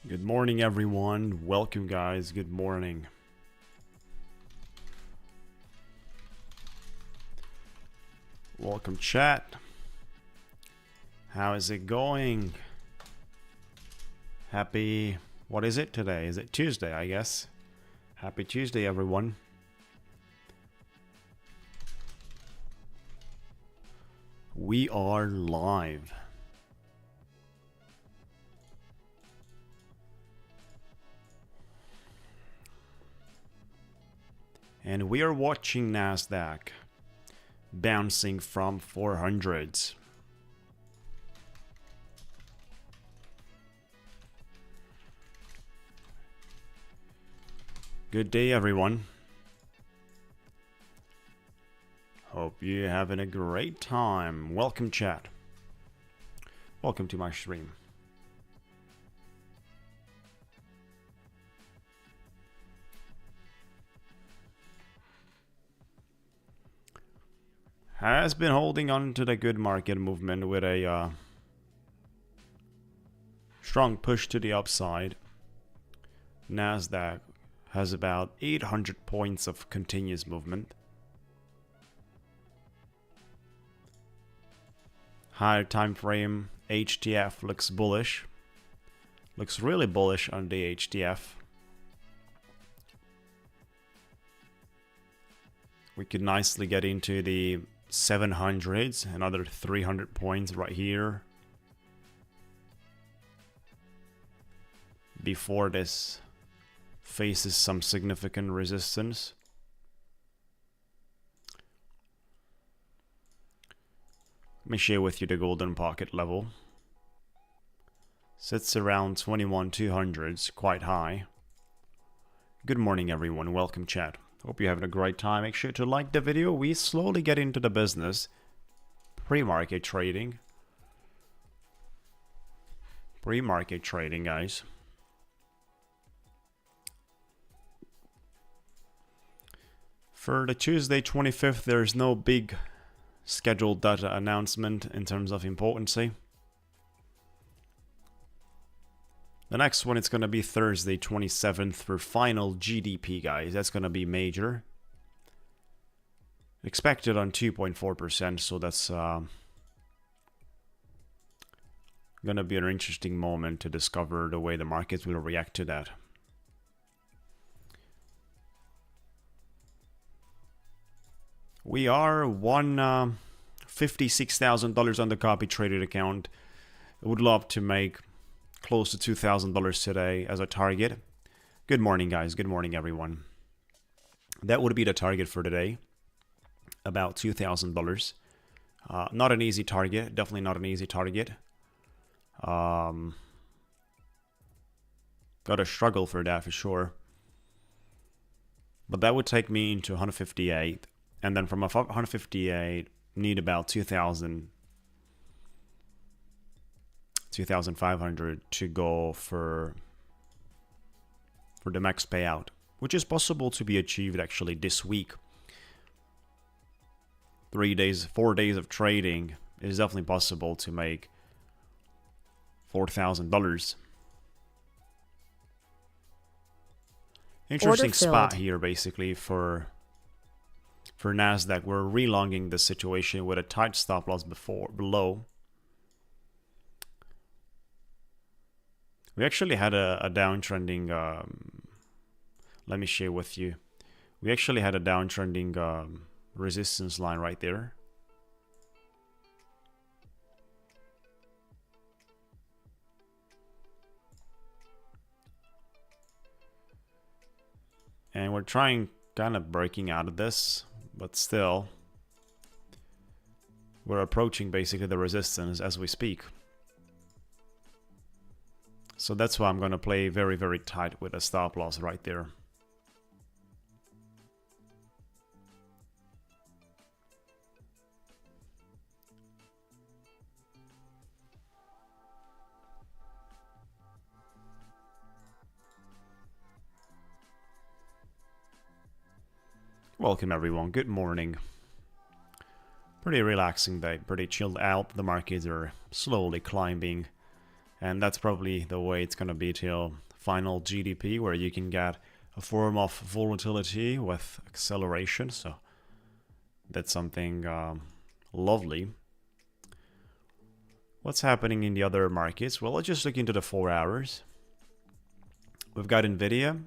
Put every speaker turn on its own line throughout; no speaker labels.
Good morning, everyone. Welcome, guys. Good morning. Welcome, chat. How is it going? Happy, what is it today? Is it Tuesday, I guess? Happy Tuesday, everyone. We are live. And we are watching Nasdaq bouncing from 400s. Good day, everyone. Hope you're having a great time. Welcome, chat. Welcome to my stream. Has been holding on to the good market movement with a strong push to the upside. Nasdaq has about 800 points of continuous movement. Higher time frame HTF looks bullish. Looks really bullish on the HTF. We could nicely get into the 700s, another 300 points right here before this faces some significant resistance. Let me share with you the golden pocket level. Sits around 21,200s, quite high. Good morning, everyone. Welcome, chat. Hope you're having a great time. Make sure to like the video. We slowly get into the business. Pre-market trading. Pre-market trading, guys. For the Tuesday 25th, there's no big scheduled data announcement in terms of importancy. The next one, it's going to be Thursday 27th for final GDP, guys. That's going to be major. Expected on 2.4%, so that's going to be an interesting moment to discover the way the markets will react to that. We are $56,000 on the copy traded account. I would love to make close to $2,000 today as a target. Good morning, guys. Good morning, everyone. That would be the target for today. About $2,000. Not an easy target. Definitely not an easy target. Got to struggle for that for sure. But that would take me into 158. And then from 158, need about 2,500 to go for the max payout, which is possible to be achieved actually this week. 4 days of trading is definitely possible to make $4,000. Interesting spot here basically for Nasdaq. We're relonging the situation with a tight stop loss below. We actually had a downtrending, let me share with you. We actually had a downtrending resistance line right there. And we're trying kind of breaking out of this, but still we're approaching basically the resistance as we speak. So that's why I'm going to play very, very tight with a stop loss right there. Welcome, everyone. Good morning. Pretty relaxing day, pretty chilled out. The markets are slowly climbing And that's probably the way it's going to be till final GDP, where you can get a form of volatility with acceleration. So that's something lovely. What's happening in the other markets? Well, let's just look into the 4 hours. We've got Nvidia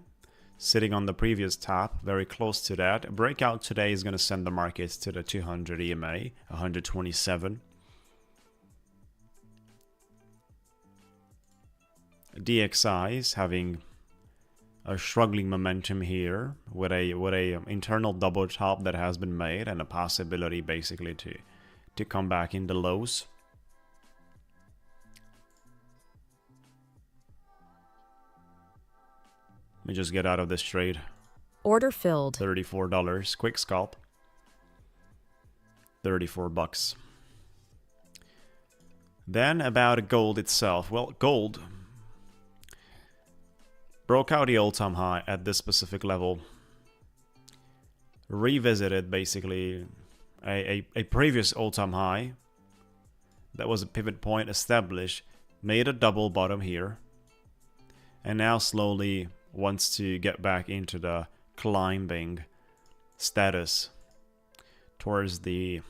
sitting on the previous top, very close to that. A breakout today is going to send the markets to the 200 EMA, 127. DXI is having a struggling momentum here with a internal double top that has been made and a possibility basically to come back in the lows. Let me just get out of this trade.
Order filled.
$34. Quick scalp. 34 bucks. Then about gold itself. Well, gold broke out the all-time high at this specific level. Revisited basically a previous all-time high. That was a pivot point established. Made a double bottom here. And now slowly wants to get back into the climbing status towards the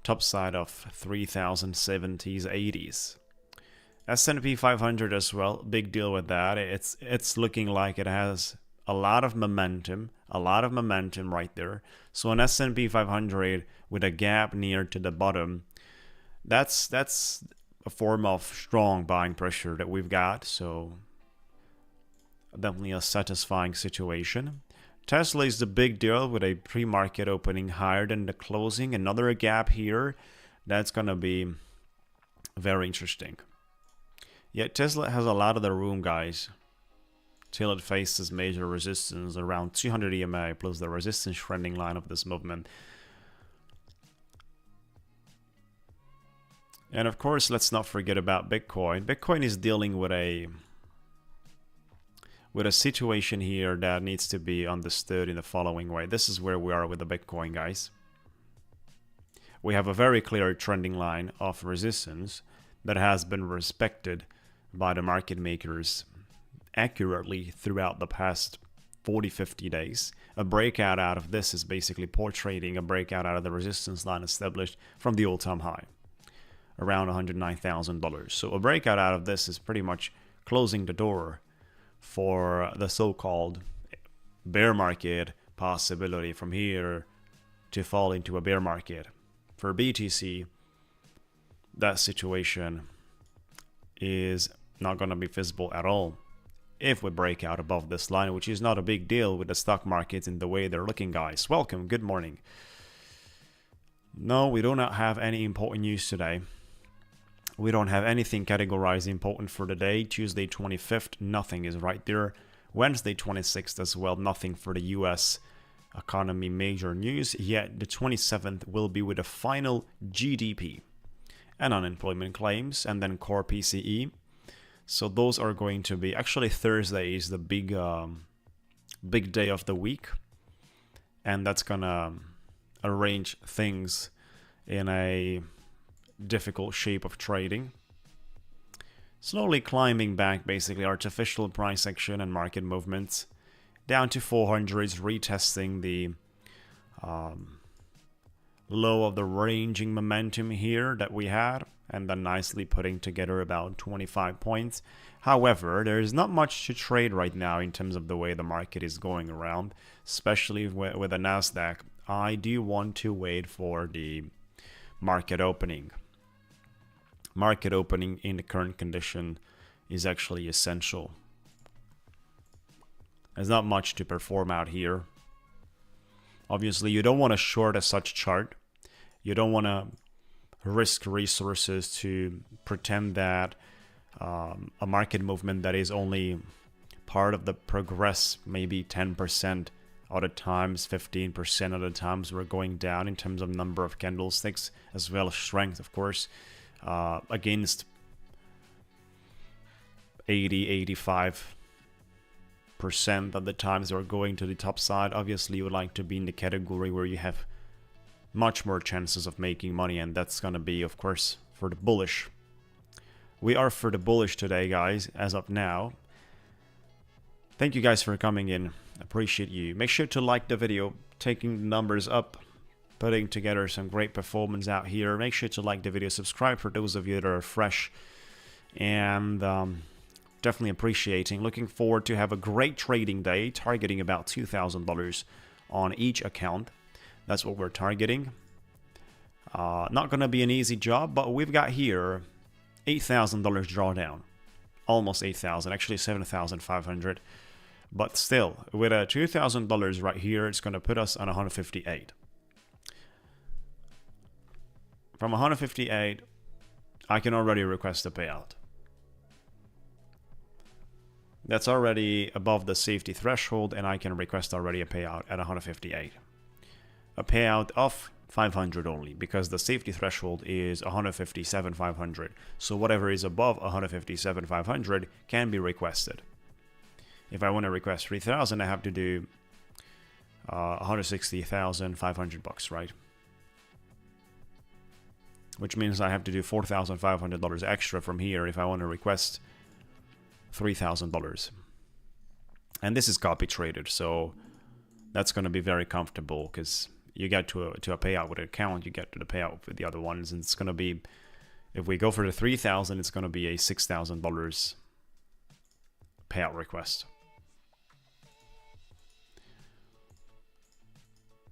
top side of 3070s, 80s. S&P 500 as well, big deal with that. It's looking like it has a lot of momentum right there. So an S&P 500 with a gap near to the bottom, that's a form of strong buying pressure that we've got. So definitely a satisfying situation. Tesla is the big deal with a pre-market opening higher than the closing. Another gap here. That's going to be very interesting. Yeah, Tesla has a lot of the room, guys, till it faces major resistance around 200 EMA plus the resistance trending line of this movement. And of course, let's not forget about Bitcoin. Bitcoin is dealing with a situation here that needs to be understood in the following way. This is where we are with the Bitcoin, guys. We have a very clear trending line of resistance that has been respected by the market makers accurately throughout the past 40-50 days. A breakout out of this is basically portraying a breakout out of the resistance line established from the all-time high, around $109,000. So a breakout out of this is pretty much closing the door for the so-called bear market possibility from here to fall into a bear market. For BTC, that situation is not going to be visible at all if we break out above this line, which is not a big deal with the stock markets in the way they're looking, guys. Welcome, good morning. No, we do not have any important news today. We don't have anything categorized important for the day. Tuesday 25th, nothing is right there. Wednesday 26th as well, nothing for the US economy major news. Yet the 27th will be with the final GDP and unemployment claims and then core PCE. So those are going to be, actually Thursday is the big day of the week. And that's gonna arrange things in a difficult shape of trading. Slowly climbing back, basically artificial price action and market movements down to 400s, retesting the low of the ranging momentum here that we had, and then nicely putting together about 25 points. However, there is not much to trade right now in terms of the way the market is going around, especially with the Nasdaq. I do want to wait for the market opening. Market opening in the current condition is actually essential. There's not much to perform out here. Obviously, you don't want to short a such chart. You don't want to risk resources to pretend that a market movement that is only part of the progress, maybe 10% of the times, 15% of the times we're going down in terms of number of candlesticks, as well as strength, of course, against 80-85% of the times we're going to the top side. Obviously, you would like to be in the category where you have much more chances of making money, and that's going to be, of course, for the bullish We are for the bullish today, guys, as of now. Thank you guys for coming in. Appreciate you. Make sure to like the video, taking the numbers up, putting together some great performance out here. Make sure to like the video, subscribe for those of you that are fresh, and definitely appreciating. Looking forward to have a great trading day, targeting about $2,000 on each account. That's what we're targeting. Not going to be an easy job, but we've got here $8,000 drawdown. Almost 8,000, actually 7,500. But still, with a $2,000 right here, it's going to put us on 158. From 158, I can already request a payout. That's already above the safety threshold, and I can request already a payout at 158. A payout of 500 only, because the safety threshold is 157,500. So whatever is above 157,500 can be requested. If I want to request 3,000, I have to do 160,500 bucks, right? Which means I have to do $4,500 extra from here if I want to request $3,000. And this is copy traded, so that's going to be very comfortable, because you get to a payout with an account, you get to the payout with the other ones, and it's going to be, if we go for the 3,000, it's going to be a $6,000 payout request.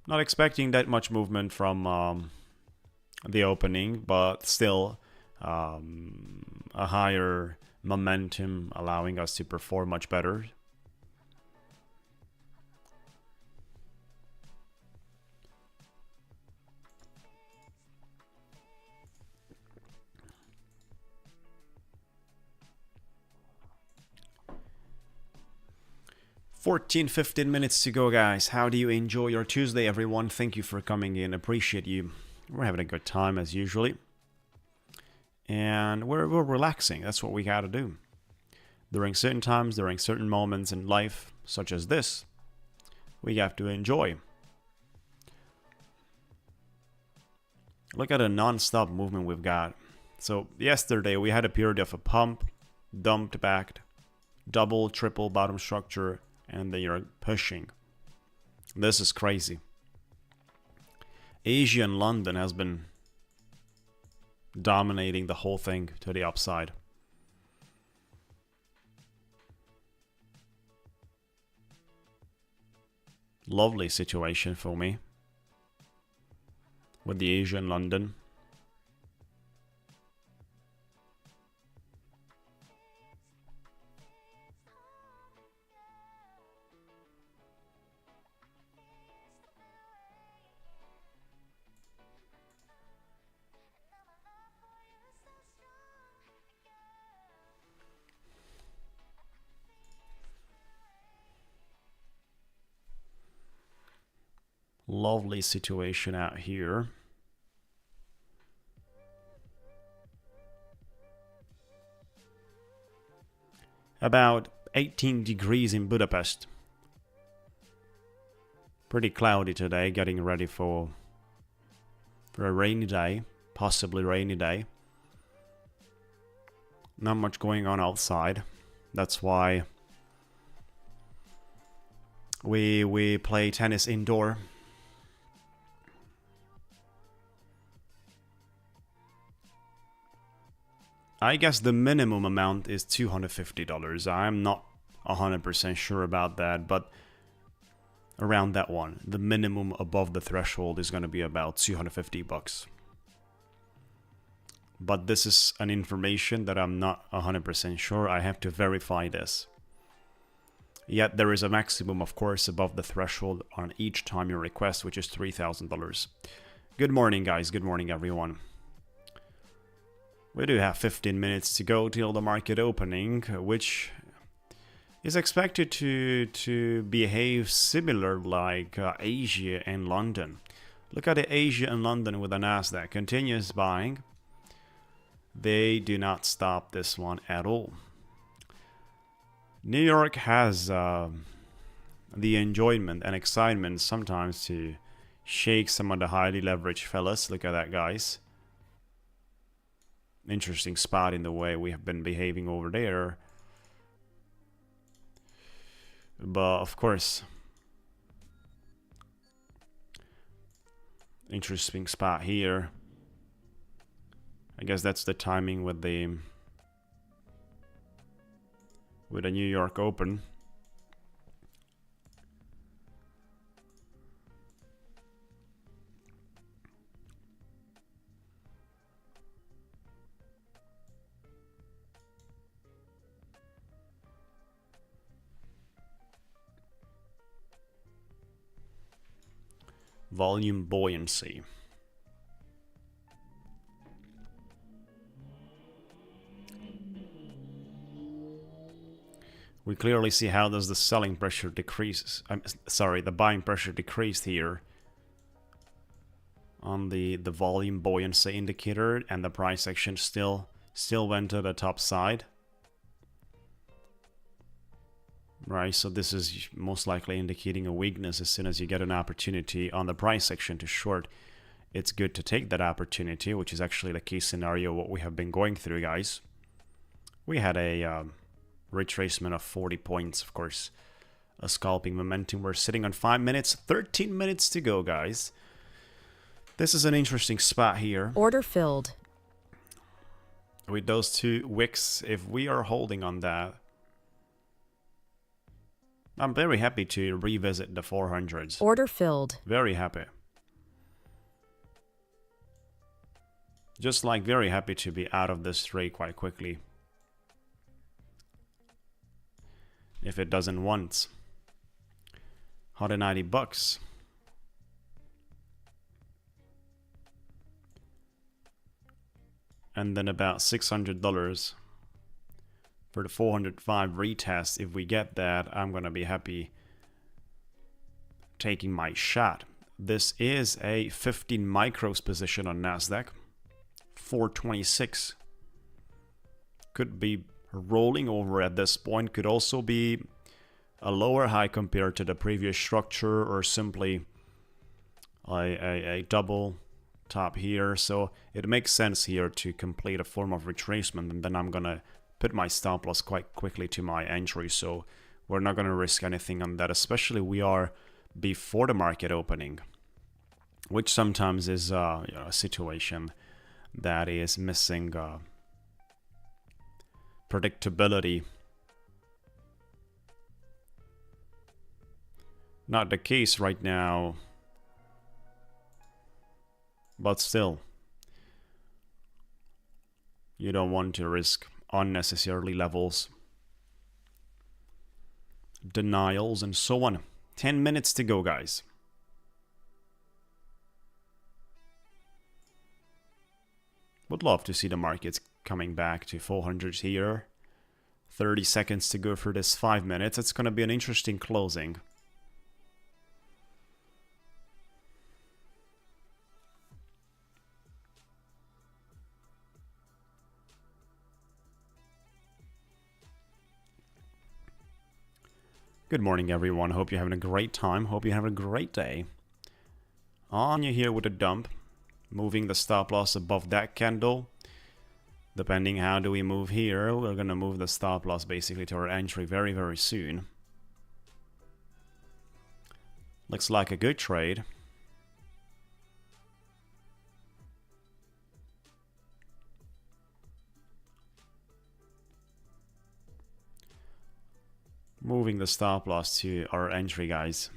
Not expecting that much movement from the opening, but still a higher momentum allowing us to perform much better. $15 minutes to go, guys. How do you enjoy your Tuesday, everyone? Thank you for coming in. Appreciate you. We're having a good time as usually. And we're relaxing. That's what we got to do. During certain times, during certain moments in life, such as this, we have to enjoy. Look at the non-stop movement we've got. So yesterday we had a period of a pump, dumped back, double, triple bottom structure, and then you're pushing. This is crazy. Asia and London has been dominating the whole thing to the upside. Lovely situation for me with the Asia and London. Lovely situation out here. About 18 degrees in Budapest. Pretty cloudy today, getting ready for a rainy day, possibly rainy day. Not much going on outside. That's why we play tennis indoor. I guess the minimum amount is $250. I'm not 100% sure about that, but around that one. The minimum above the threshold is going to be about 250 bucks. But this is an information that I'm not 100% sure. I have to verify this. Yet there is a maximum, of course, above the threshold on each time you request, which is $3,000. Good morning, guys. Good morning, everyone. We do have 15 minutes to go till the market opening, which is expected to behave similar like Asia and London. Look at the Asia and London with the Nasdaq. Continuous buying. They do not stop this one at all. New York has the enjoyment and excitement sometimes to shake some of the highly leveraged fellas. Look at that, guys. interesting spot in the way we have been behaving over there. But of course, interesting spot here. I guess that's the timing with the New York Open. Volume buoyancy. We clearly see how does the selling pressure decreases. Sorry, the buying pressure decreased here on the volume buoyancy indicator, and the price action still went to the top side. Right, so this is most likely indicating a weakness. As soon as you get an opportunity on the price action to short, it's good to take that opportunity, which is actually the key scenario what we have been going through, guys. We had a retracement of 40 points, of course, a scalping momentum. We're sitting on 5 minutes, 13 minutes to go, guys. This is an interesting spot here.
Order filled.
With those two wicks, if we are holding on that, I'm very happy to revisit the 400s.
Order filled.
Very happy. Just like very happy to be out of this trade quite quickly. If it doesn't want. $190. And then about $600 for the 405 retest. If we get that, I'm gonna be happy taking my shot. This is a 15 micros position on Nasdaq. 426 could be rolling over at this point. Could also be a lower high compared to the previous structure, or simply a double top here. So it makes sense here to complete a form of retracement, and then I'm gonna put my stop loss quite quickly to my entry. So we're not gonna risk anything on that, especially we are before the market opening, which sometimes is a situation that is missing predictability. Not the case right now, but still, you don't want to risk unnecessarily levels, denials, and so on. 10 minutes to go, guys. Would love to see the markets coming back to 400s here. 30 seconds to go for this 5 minutes. It's going to be an interesting closing. Good morning, everyone. Hope you're having a great time. Hope you're having a great day. On you here with a dump. Moving the stop loss above that candle. Depending how do we move here, we're going to move the stop loss basically to our entry very, very soon. Looks like a good trade. Moving the stop loss to our entry, guys.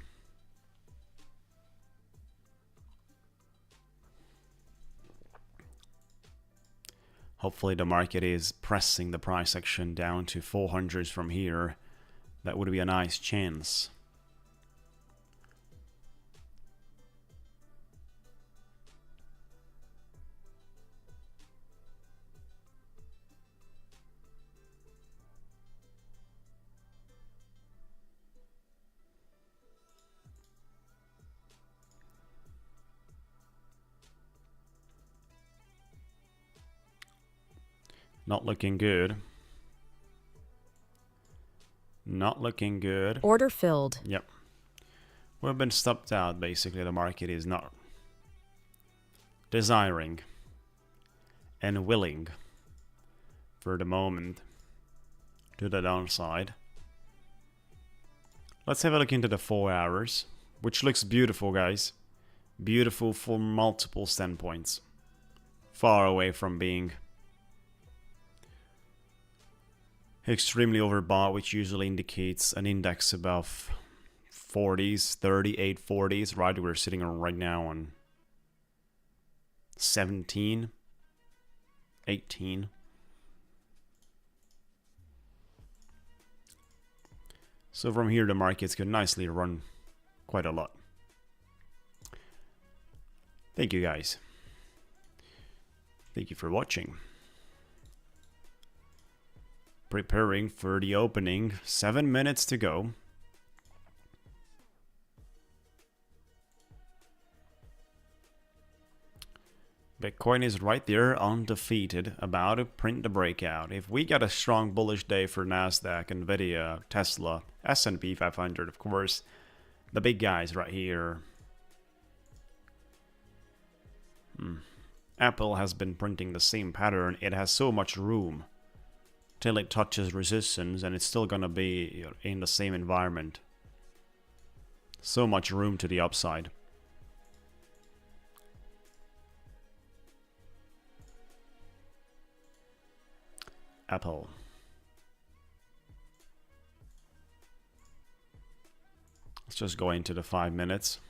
Hopefully the market is pressing the price action down to 400s from here. That would be a nice chance. Not looking good. Not looking good.
Order filled.
Yep. We've been stopped out, basically. The market is not desiring and willing for the moment to the downside. Let's have a look into the 4 hours, which looks beautiful, guys. Beautiful from multiple standpoints. Far away from being extremely overbought, which usually indicates an index above 40s, 38, 40s, right? We're sitting on right now on 17, 18. So from here, the markets could nicely run quite a lot. Thank you, guys. Thank you for watching. Preparing for the opening. 7 minutes to go. Bitcoin is right there, undefeated, about to print the breakout. If we get a strong bullish day for Nasdaq, Nvidia, Tesla, S&P 500, of course, the big guys right here. Apple has been printing the same pattern. It has so much room till it touches resistance, and it's still gonna be in the same environment. So much room to the upside. Apple. Let's just go into the 5 minutes.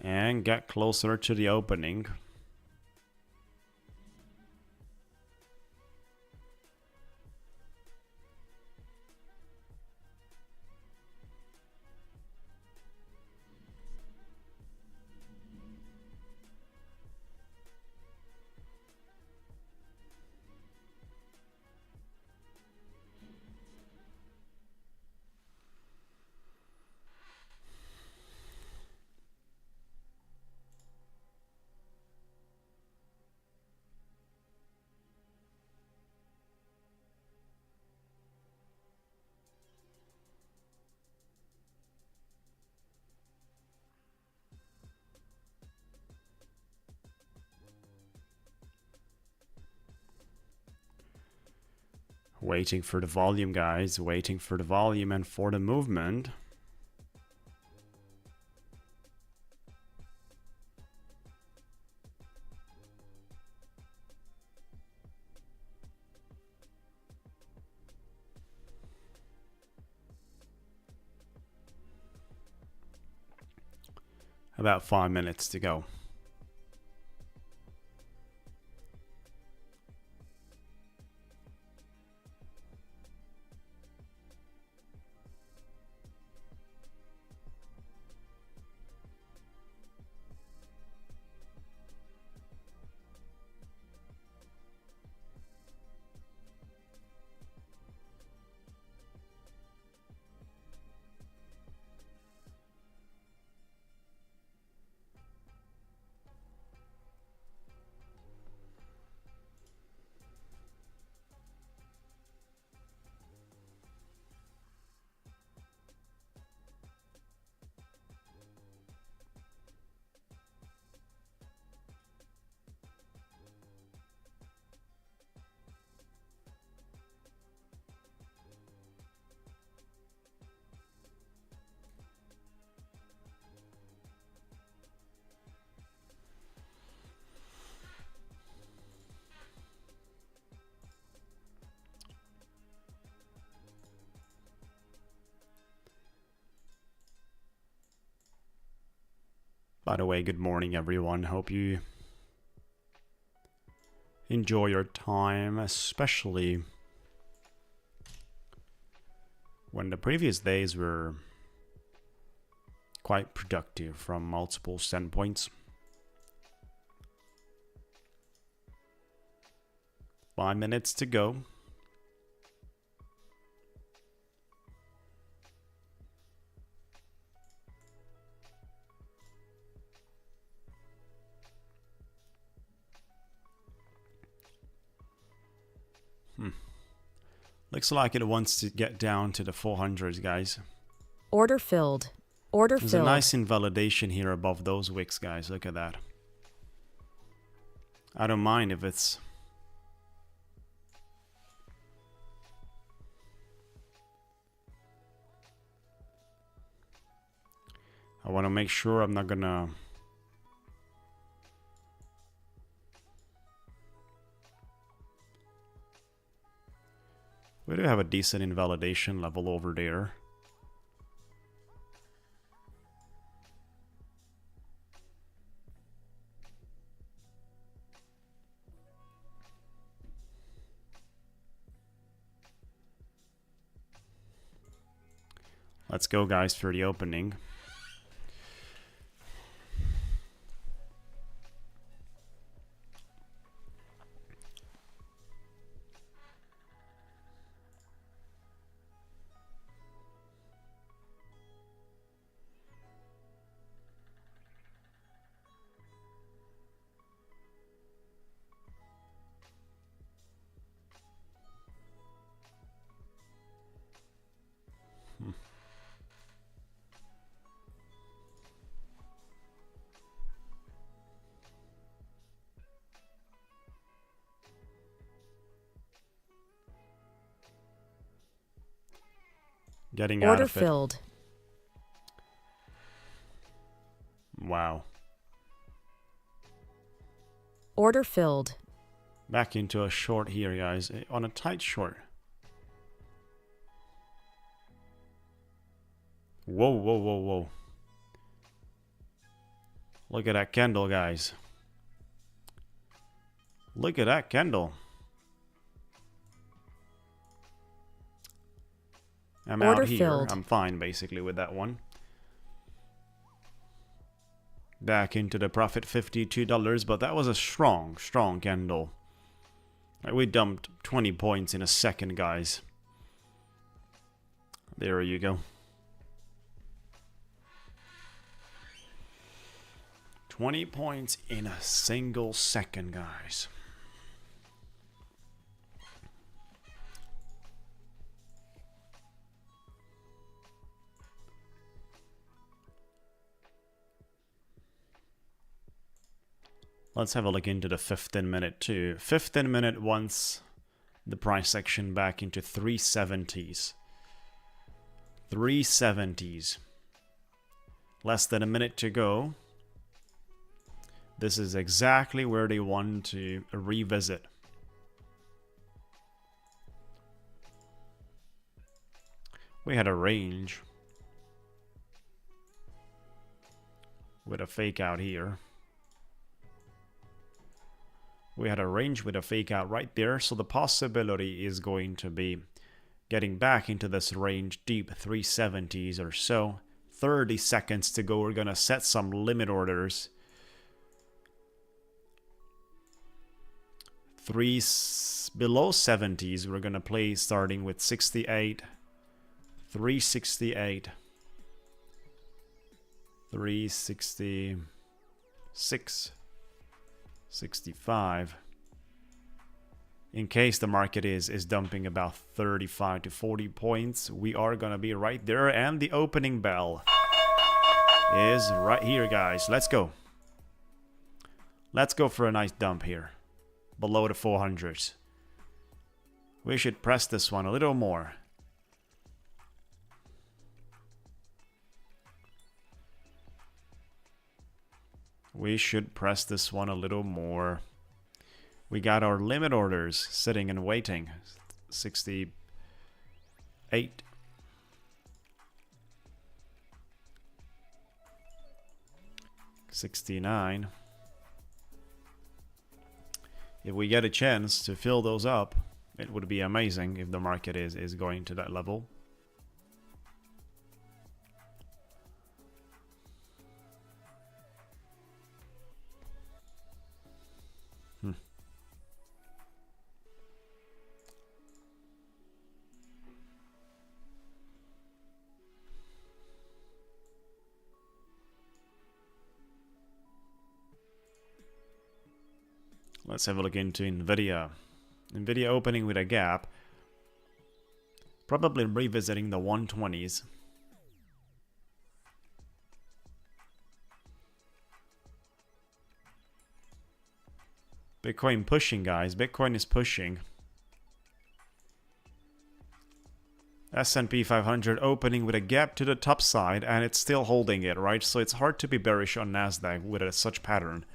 And get closer to the opening. Waiting for the volume, guys. Waiting for the volume and for the movement. About 5 minutes to go. By the way, good morning, everyone. Hope you enjoy your time, especially when the previous days were quite productive from multiple standpoints. 5 minutes to go. Looks like it wants to get down to the 400s, guys.
Order filled. Order
There's
filled.
a nice invalidation here above those wicks, guys. Look at that. I don't mind if it's... I want to make sure I'm not gonna... We do have a decent invalidation level over there. Let's go, guys, for the opening. Getting out
Order
of it.
filled.
Wow.
Order filled.
Back into a short here, guys. On a tight short. Whoa, whoa, whoa, whoa. Look at that candle, guys. Look at that candle. I'm
Order
out here.
filled.
I'm fine, basically, with that one. Back into the profit, $52, but that was a strong, strong candle. Like, we dumped 20 points in a second, guys. There you go. 20 points in a single second, guys. Let's have a look into the 15-minute too. 15-minute wants the price action back into 370s. 370s. Less than a minute to go. This is exactly where they want to revisit. We had a range with a fake out here. We had a range with a fake out right there, so the possibility is going to be getting back into this range deep 370s or so. 30 seconds to go. We're gonna set some limit orders. Below 70s, we're gonna play starting with 68, 368, 366, 65. In case the market is dumping about 35 to 40 points, we are gonna be right there, and the opening bell is right here, guys. Let's go. Let's go for a nice dump here. Below the 400s. We should press this one a little more. We should press this one a little more. We got our limit orders sitting and waiting. 68. 69. If we get a chance to fill those up, it would be amazing if the market is going to that level. Let's have a look into Nvidia. Nvidia opening with a gap. Probably revisiting the 120s. Bitcoin pushing, guys. Bitcoin is pushing. S&P 500 opening with a gap to the top side, and it's still holding it, right? So it's hard to be bearish on Nasdaq with such pattern.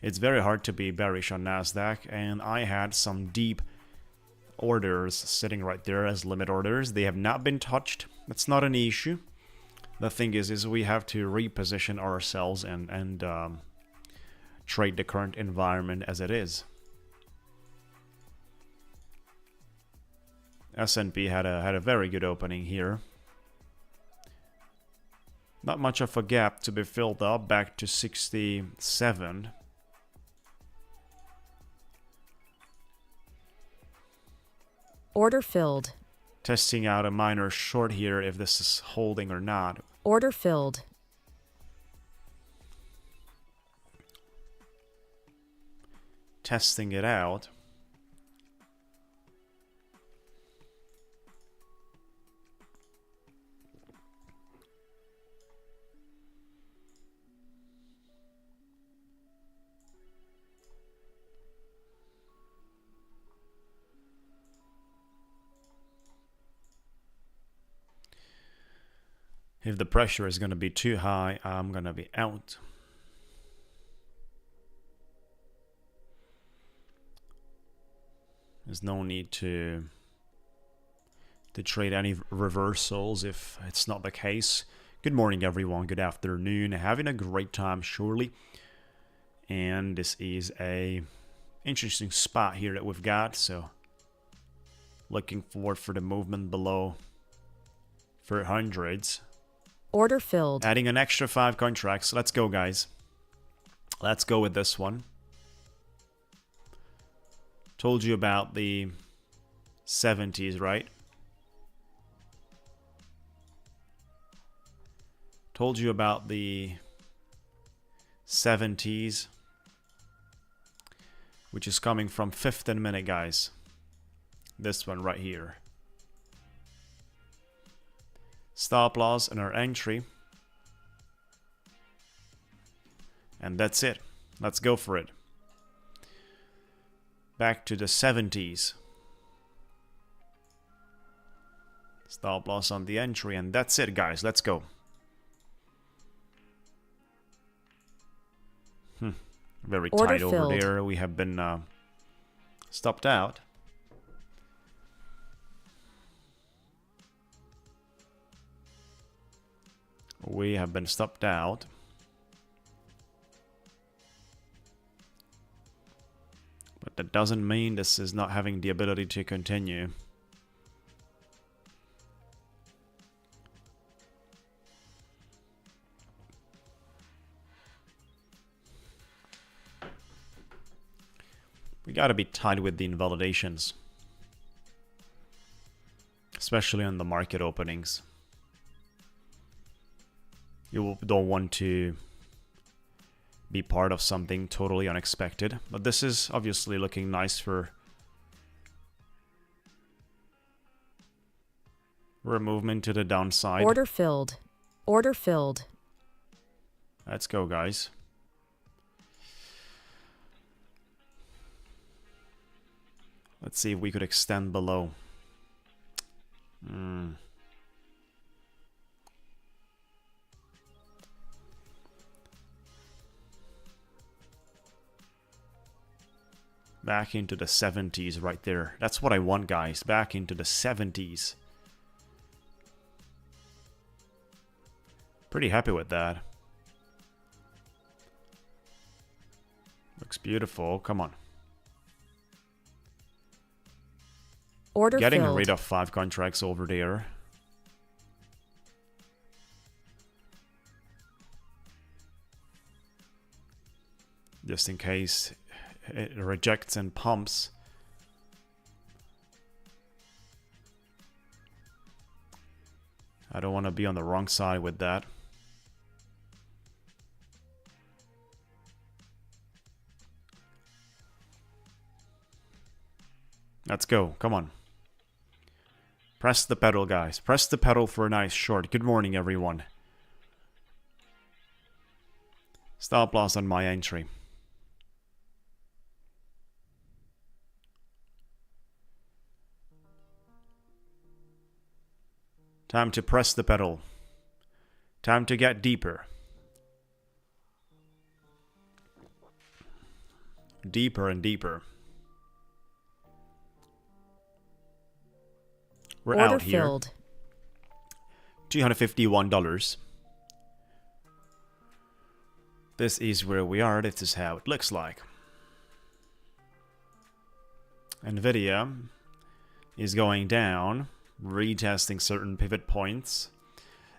It's very hard to be bearish on Nasdaq, and I had some deep orders sitting right there as limit orders. They have not been touched. That's not an issue. The thing is we have to reposition ourselves and trade the current environment as it is. S&P had a very good opening here. Not much of a gap to be filled up, back to 67.
Order filled.
Testing out a minor short here if this is holding or not.
Order filled.
Testing it out. If the pressure is going to be too high, I'm going to be out. There's no need to trade any reversals if it's not the case. Good morning, everyone. Good afternoon. Having a great time, surely. And this is a interesting spot here that we've got. So looking forward for the movement below 400s.
Order filled.
Adding an extra 5 contracts. Let's go, guys. Let's go with this one. Told you about the 70s, right? Told you about the 70s, which is coming from 15 minute, guys. This one right here. Stop loss and our entry. And that's it. Let's go for it. Back to the 70s. Stop loss on the entry, and that's it, guys. Let's go. Very tight over there. We have been stopped out. We have been stopped out. But that doesn't mean this is not having the ability to continue. We gotta be tight with the invalidations. Especially on the market openings. You don't want to be part of something totally unexpected. But this is obviously looking nice for a movement to the downside.
Order filled. Order filled.
Let's go, guys. Let's see if we could extend below. Back into the 70s right there. That's what I want, guys. Back into the 70s. Pretty happy with that. Looks beautiful. Come on.
Order
Getting
filled.
rid of 5 contracts over there. Just in case it rejects and pumps. I don't want to be on the wrong side with that. Let's go. Come on. Press the pedal, guys. Press the pedal for a nice short. Good morning, everyone. Stop loss on my entry. Time to press the pedal. Time to get deeper. Deeper and deeper. We're
Order
out here.
filled.
$251. This is where we are. This is how it looks like. Nvidia is going down, retesting certain pivot points.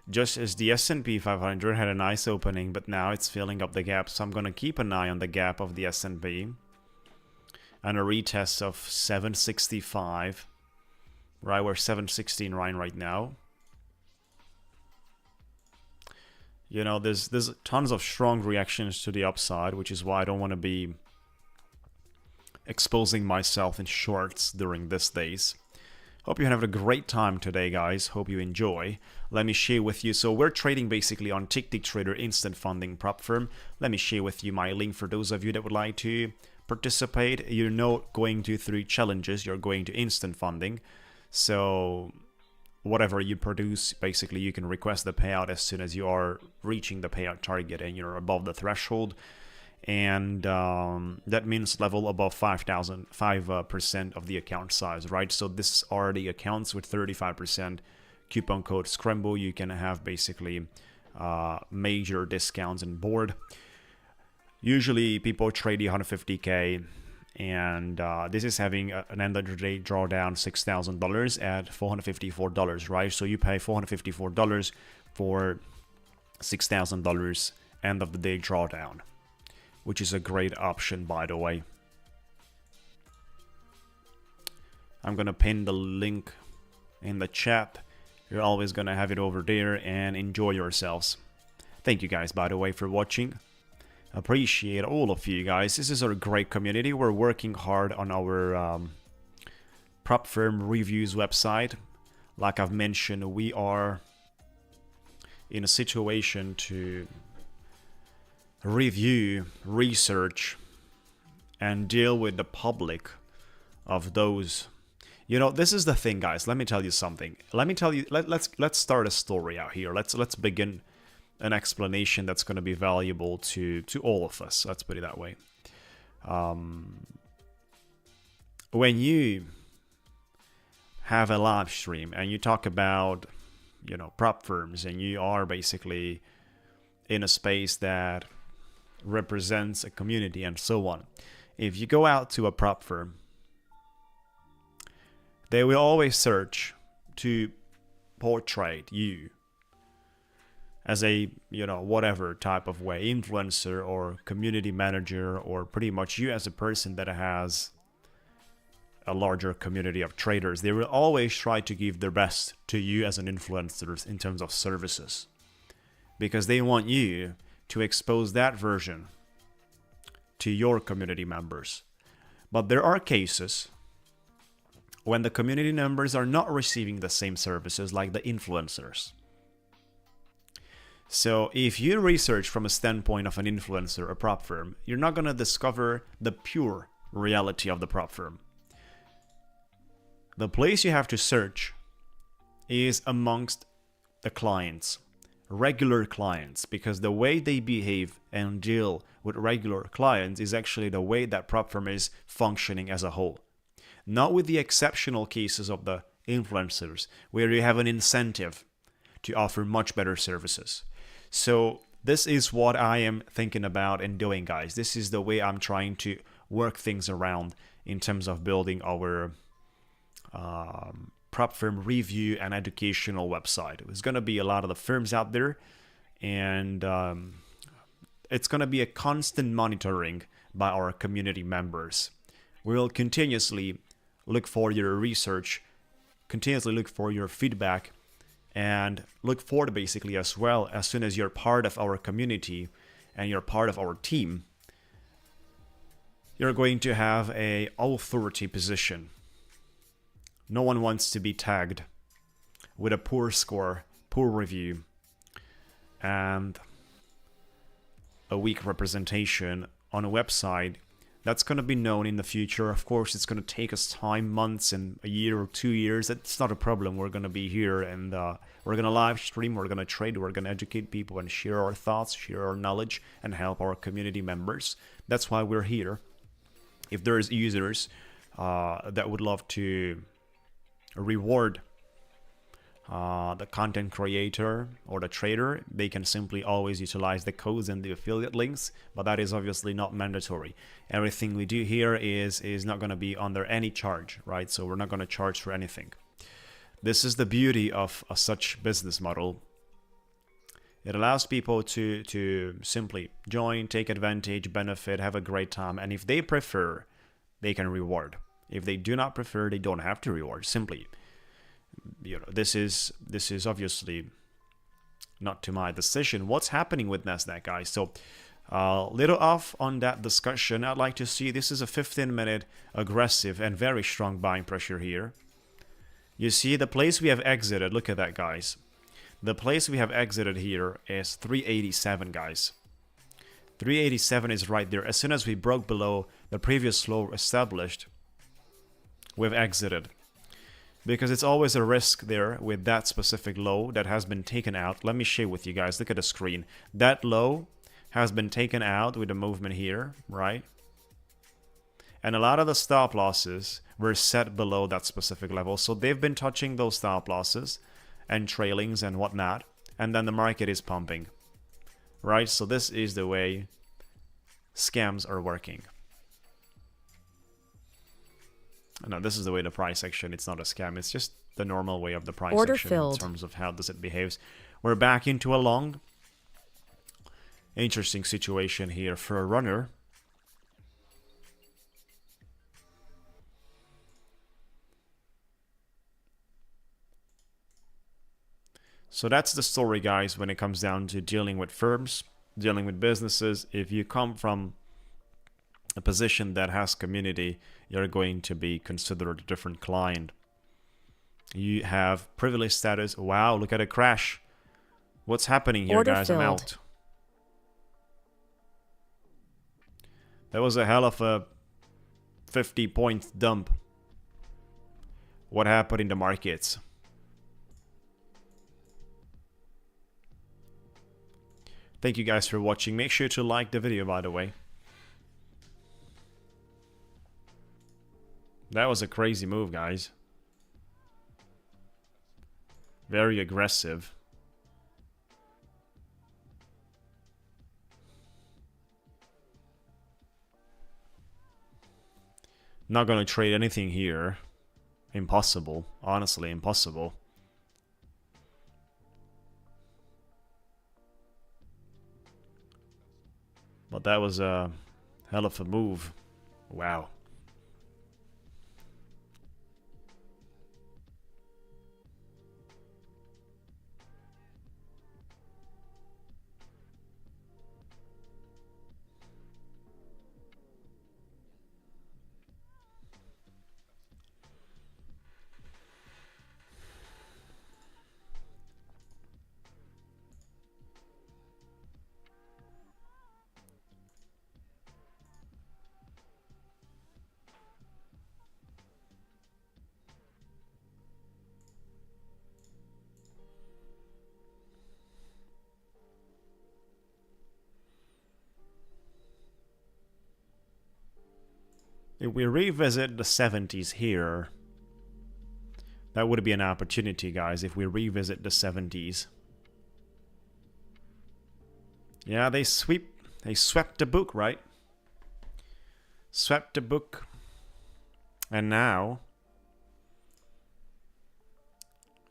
Just as the S&P 500 had a nice opening, but now it's filling up the gap. So I'm going to keep an eye on the gap of the S&P. And a retest of 765. Right, we're 716 right now. You know, there's tons of strong reactions to the upside, which is why I don't want to be exposing myself in shorts during these days. Hope you're having a great time today, guys. Hope you enjoy. Let me share with you. So we're trading basically on Ticktick Trader instant funding prop firm. Let me share with you my link for those of you that would like to participate. You're not going to through challenges. You're going to instant funding. So whatever you produce, basically you can request the payout as soon as you are reaching the payout target and you're above the threshold. And that means level above 5% of the account size, right? So this already accounts with 35% coupon code Scramble. You can have basically major discounts on board. Usually people trade 150K, and this is having an end of the day drawdown $6,000 at $454, right? So you pay $454 for $6,000 end of the day drawdown, which is a great option, by the way. I'm gonna pin the link in the chat. You're always gonna have it over there, and enjoy yourselves. Thank you guys, by the way, for watching. Appreciate all of you guys. This is our great community. We're working hard on our prop firm reviews website. Like I've mentioned, we are in a situation to review, research, and deal with the public of those. You know, this is the thing, guys. Let me tell you something. Let's start a story out here. Let's begin an explanation that's going to be valuable to all of us. Let's put it that way. When you have a live stream and you talk about, you know, prop firms, and you are basically in a space that represents a community and so on. If you go out to a prop firm, they will always search to portray you as a, you know, whatever type of way, influencer or community manager, or pretty much you as a person that has a larger community of traders. They will always try to give their best to you as an influencer in terms of services, because they want you to expose that version to your community members. But there are cases when the community members are not receiving the same services like the influencers. So if you research from a standpoint of an influencer or prop firm, you're not going to discover the pure reality of the prop firm. The place you have to search is amongst the clients, regular clients, because the way they behave and deal with regular clients is actually the way that prop firm is functioning as a whole. Not with the exceptional cases of the influencers, where you have an incentive to offer much better services. So this is what I am thinking about and doing, guys. This is the way I'm trying to work things around in terms of building our prop firm review and educational website. There's going to be a lot of the firms out there, and it's going to be a constant monitoring by our community members. We'll continuously look for your research, continuously look for your feedback, and look forward basically as well, as soon as you're part of our community and you're part of our team, you're going to have a authority position. No one wants to be tagged with a poor score, poor review, and a weak representation on a website That's going to be known in the future. Of course, it's going to take us time, months and a year or 2 years. That's not a problem. We're going to be here and we're going to live stream. We're going to trade. We're going to educate people and share our thoughts, share our knowledge, and help our community members. That's why we're here. If there's users that would love to reward the content creator or the trader, they can simply always utilize the codes and the affiliate links, but that is obviously not mandatory. Everything we do here is not going to be under any charge, right? So we're not going to charge for anything. This is the beauty of such business model. It allows people to simply join, take advantage, benefit, have a great time, and if they prefer, they can reward. If they do not prefer, they don't have to reward. Simply, this is obviously not to my decision. What's happening with Nasdaq, guys? So little off on that discussion. I'd like to see, this is a 15-minute aggressive and very strong buying pressure here. You see the place we have exited. Look at that, guys. The place we have exited here is 387, guys. 387 is right there. As soon as we broke below the previous low established, we've exited. Because it's always a risk there with that specific low that has been taken out. Let me share with you guys. Look at the screen. That low has been taken out with the movement here, right? And a lot of the stop losses were set below that specific level. So they've been touching those stop losses and trailings and whatnot. And then the market is pumping, right? So this is the way scams are working. No, this is the way the price action. It's not a scam. It's just the normal way of the price
Order
action
filled.
in terms of how does it behaves. We're back into a long, interesting situation here for a runner. So that's the story, guys, when it comes down to dealing with firms, dealing with businesses. If you come from a position that has community, you're going to be considered a different client. You have privilege status. Wow, look at a crash. What's happening here,
Order
guys?
filled.
I'm out. That was a hell of a 50-point dump. What happened in the markets? Thank you guys for watching. Make sure to like the video, by the way. That was a crazy move, guys. Very aggressive. Not gonna trade anything here. Impossible. Honestly, impossible. But that was a hell of a move. Wow. If we revisit the 70s here, that would be an opportunity, guys, if we revisit the 70s. Yeah, they swept the book, right? Swept the book. And now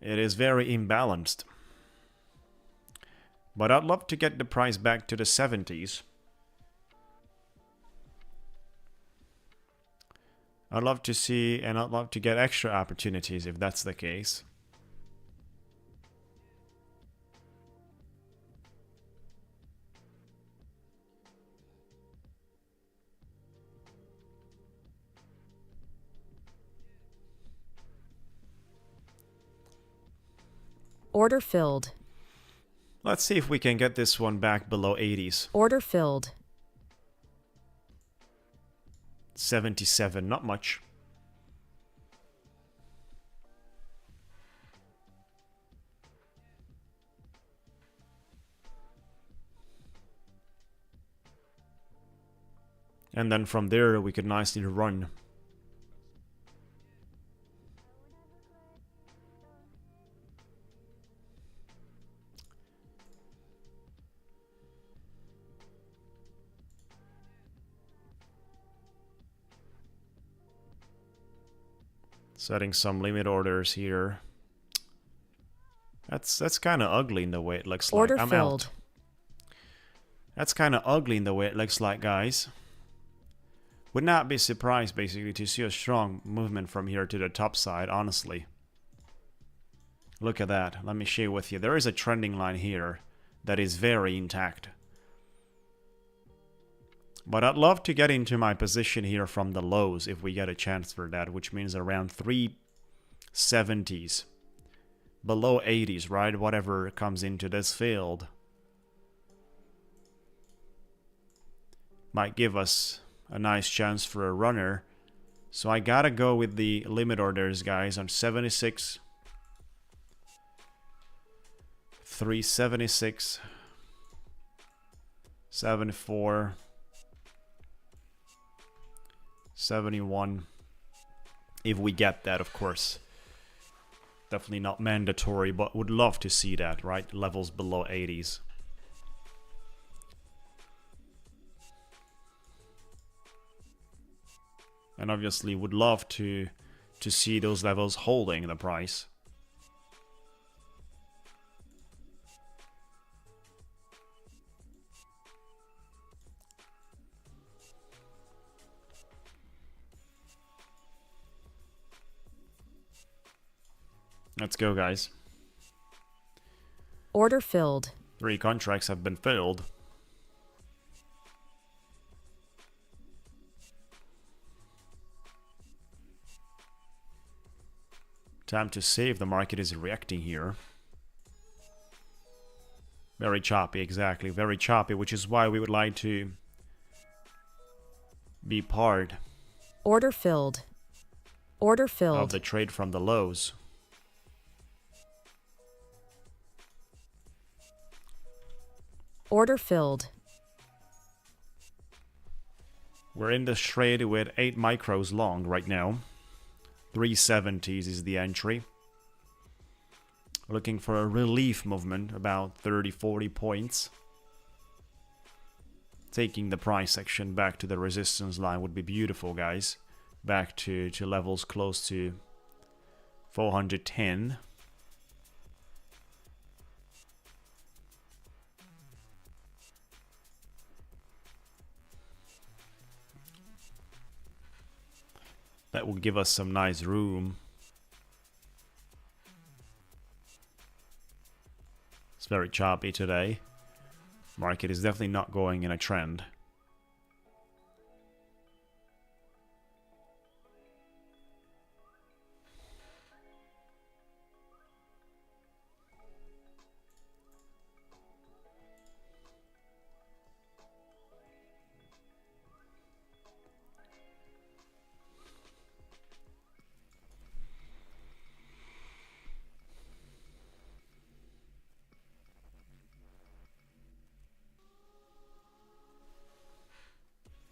it is very imbalanced. But I'd love to get the price back to the 70s. I'd love to see, and I'd love to get extra opportunities if that's the case.
Order filled.
Let's see if we can get this one back below 80s.
Order filled.
77, not much. And then from there we could nicely run. Setting some limit orders here. That's kind of ugly in the way it looks like.
Order
I'm
filled.
out. That's kind of ugly in the way it looks like, guys. Would not be surprised, basically, to see a strong movement from here to the top side, honestly. Look at that. Let me share with you. There is a trending line here that is very intact. But I'd love to get into my position here from the lows if we get a chance for that, which means around 370s. Below 80s, right? Whatever comes into this field. Might give us a nice chance for a runner. So I gotta go with the limit orders, guys, on 76. 376. 74. 71. If we get that, of course. Definitely not mandatory, but would love to see that, right? Levels below 80s. And obviously would love to see those levels holding the price. Let's go, guys.
Order filled.
3 contracts have been filled. Time to save. The market is reacting here. Very choppy, exactly. Very choppy, which is why we would like to be part
Order filled. Order
of
filled.
the trade from the lows.
Order filled.
We're in this trade with 8 micros long right now. 370s is the entry. Looking for a relief movement, about 30-40 points. Taking the price action back to the resistance line would be beautiful, guys. Back to levels close to 410. That will give us some nice room. It's very choppy today. Market is definitely not going in a trend.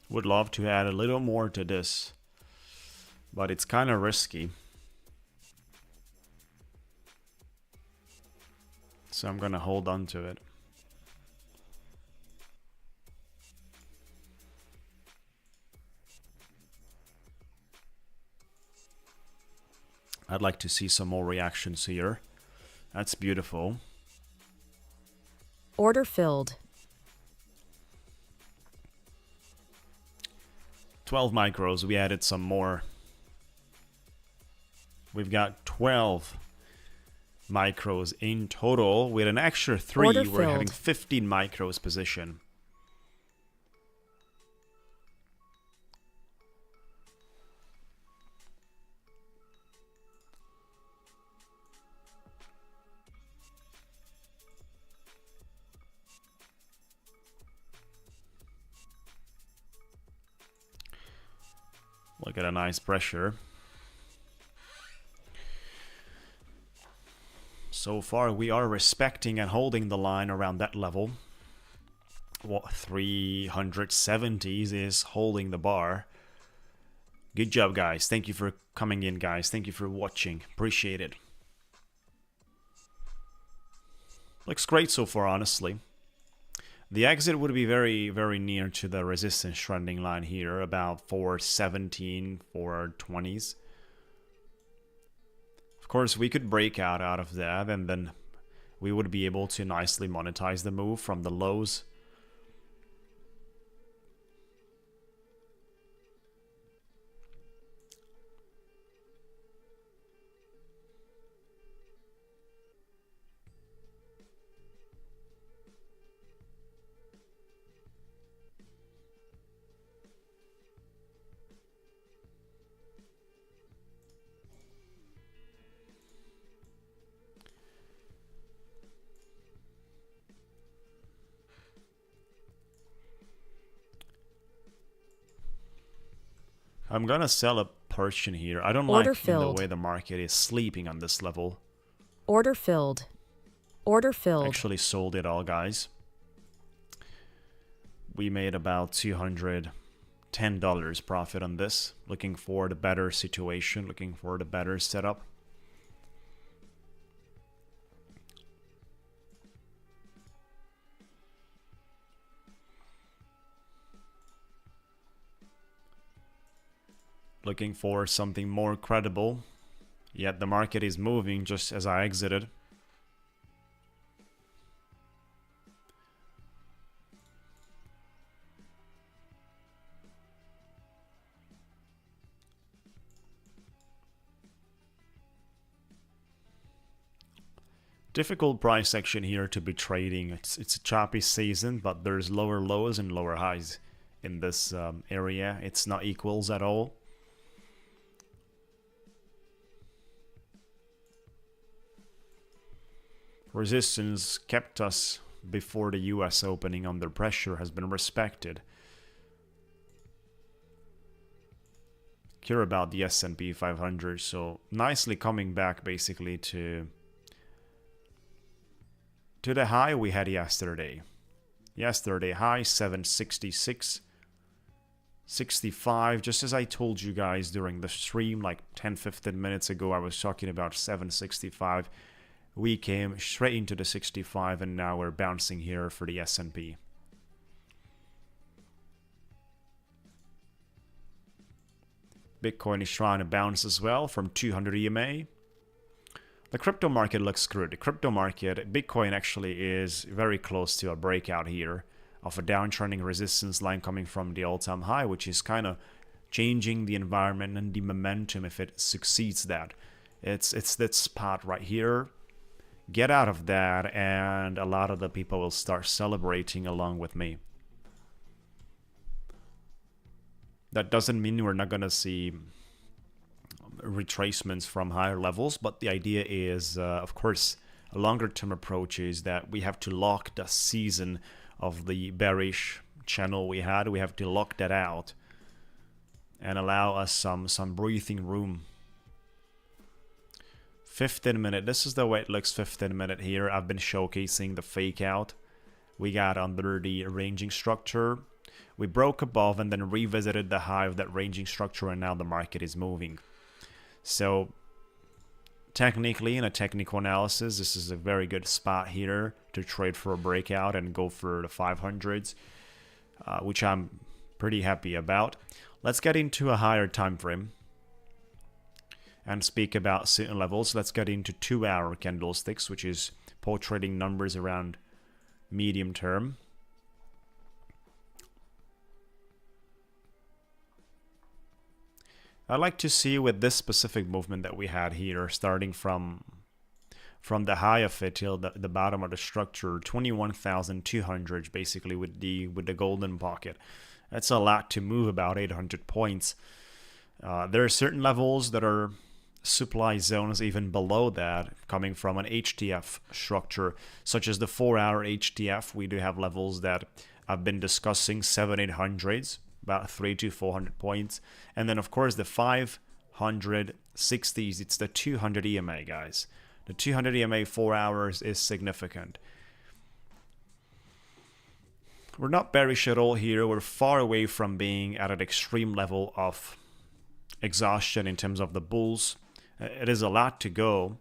Would love to add a little more to this, but it's kind of risky. So I'm gonna hold on to it. I'd like to see some more reactions here. That's beautiful.
Order filled.
12 micros, we added some more. We've got 12 micros in total. With an extra 3,
Order
we're having
filled.
15 micros position. Look at a nice pressure. So far we are respecting and holding the line around that level. What 370s is holding the bar. Good job, guys. Thank you for coming in, guys. Thank you for watching. Appreciate it. Looks great so far, honestly. The exit would be very, very near to the resistance trending line here, about 417, 420s. Of course, we could break out of that, and then we would be able to nicely monetize the move from the lows. I'm gonna sell a portion here. I don't
Order
like
filled.
the way the market is sleeping on this level.
Order filled. Order filled.
Actually sold it all, guys. We made about $210 profit on this. Looking for the better situation, looking for the better setup. Looking for something more credible. Yet the market is moving just as I exited. Difficult price action here to be trading. It's a choppy season, but there's lower lows and lower highs in this area. It's not equals at all. Resistance kept us before the US opening under pressure has been respected. Care about the S&P 500, so nicely coming back basically to the high we had yesterday. Yesterday high 766, 65, just as I told you guys during the stream like 10-15 minutes ago. I was talking about 765. We came straight into the 65, and now we're bouncing here for the S&P. Bitcoin is trying to bounce as well from 200 EMA. The crypto market looks good. The crypto market, Bitcoin actually is very close to a breakout here of a downtrending resistance line coming from the all-time high, which is kind of changing the environment and the momentum if it succeeds that. It's that spot right here. Get out of that, and a lot of the people will start celebrating along with me. That doesn't mean we're not going to see retracements from higher levels, but the idea is, of course, a longer term approach is that we have to lock the season of the bearish channel we had. We have to lock that out and allow us some breathing room. 15 minute, this is the way it looks. 15 minute here. I've been showcasing the fake out we got under the ranging structure. We broke above and then revisited the high of that ranging structure, and now the market is moving. So technically, in a technical analysis, this is a very good spot here to trade for a breakout and go for the 500s, which I'm pretty happy about. Let's get into a higher time frame and speak about certain levels. Let's get into 2-hour candlesticks, which is portraying numbers around medium term. I'd like to see with this specific movement that we had here, starting from the high of it till the bottom of the structure, 21,200 basically with the golden pocket. That's a lot to move, about 800 points. There are certain levels that are supply zones even below that, coming from an HTF structure, such as the 4-hour HTF. We do have levels that I've been discussing, 700-800s, about 300 to 400 points. And then of course the 560s, it's the 200 EMA, guys. The 200 EMA 4 hours is significant. We're not bearish at all here. We're far away from being at an extreme level of exhaustion in terms of the bulls. It is a lot to go,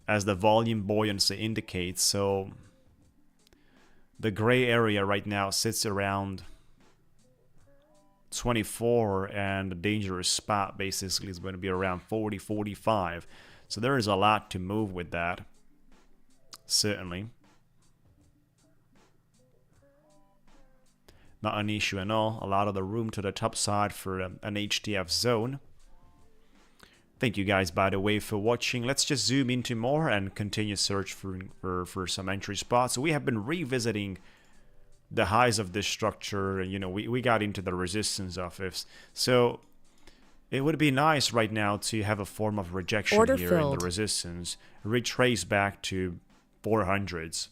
as the volume buoyancy indicates. So the gray area right now sits around 24, and the dangerous spot basically is going to be around 40, 45. So there is a lot to move with that, certainly. Not an issue at all. A lot of the room to the top side for an HTF zone. Thank you guys, by the way, for watching. Let's just zoom into more and continue search for some entry spots. So we have been revisiting the highs of this structure. You know, we got into the resistance of ifs. So it would be nice right now to have a form of rejection
Order
here
filled.
in the resistance. Retrace back to 400s.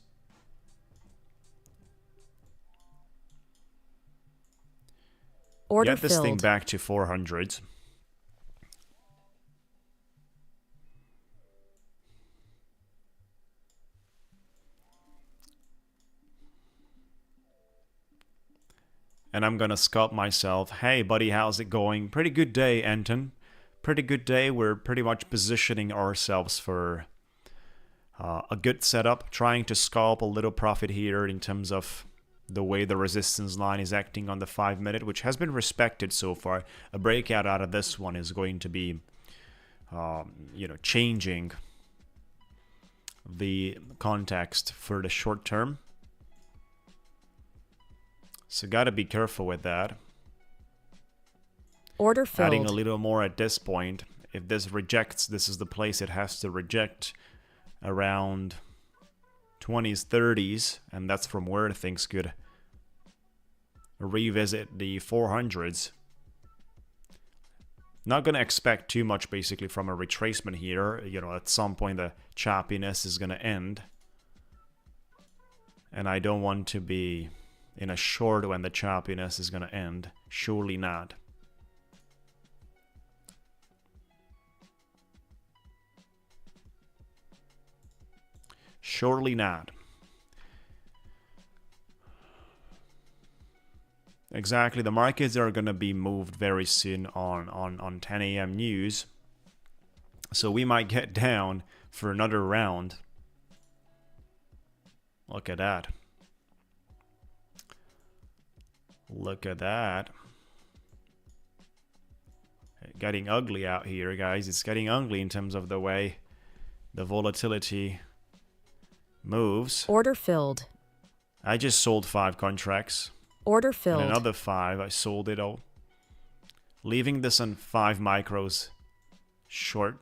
Order
Get this thing
filled.
back to 400s. And I'm gonna scalp myself. Hey buddy, how's it going? Pretty good day, Anton. Pretty good day. We're pretty much positioning ourselves for a good setup. Trying to scalp a little profit here in terms of the way the resistance line is acting on the 5-minute, which has been respected so far. A breakout out of this one is going to be, you know, changing the context for the short term. So gotta be careful with that.
Order
Adding a
filled.
little more at this point. If this rejects, this is the place it has to reject, around 20s, 30s, and that's from where things could revisit the 400s. Not gonna expect too much basically from a retracement here. You know, at some point the choppiness is gonna end, and I don't want to be in a short when the choppiness is gonna end. Surely not. Surely not. Exactly, the markets are going to be moved very soon on 10 a.m. news. So we might get down for another round. Look at that. Look at that. Getting ugly out here, guys. It's getting ugly in terms of the way the volatility moves.
Order filled.
I just sold 5 contracts.
Order
And
filled.
another 5, I sold it all. Leaving this on 5 micros short.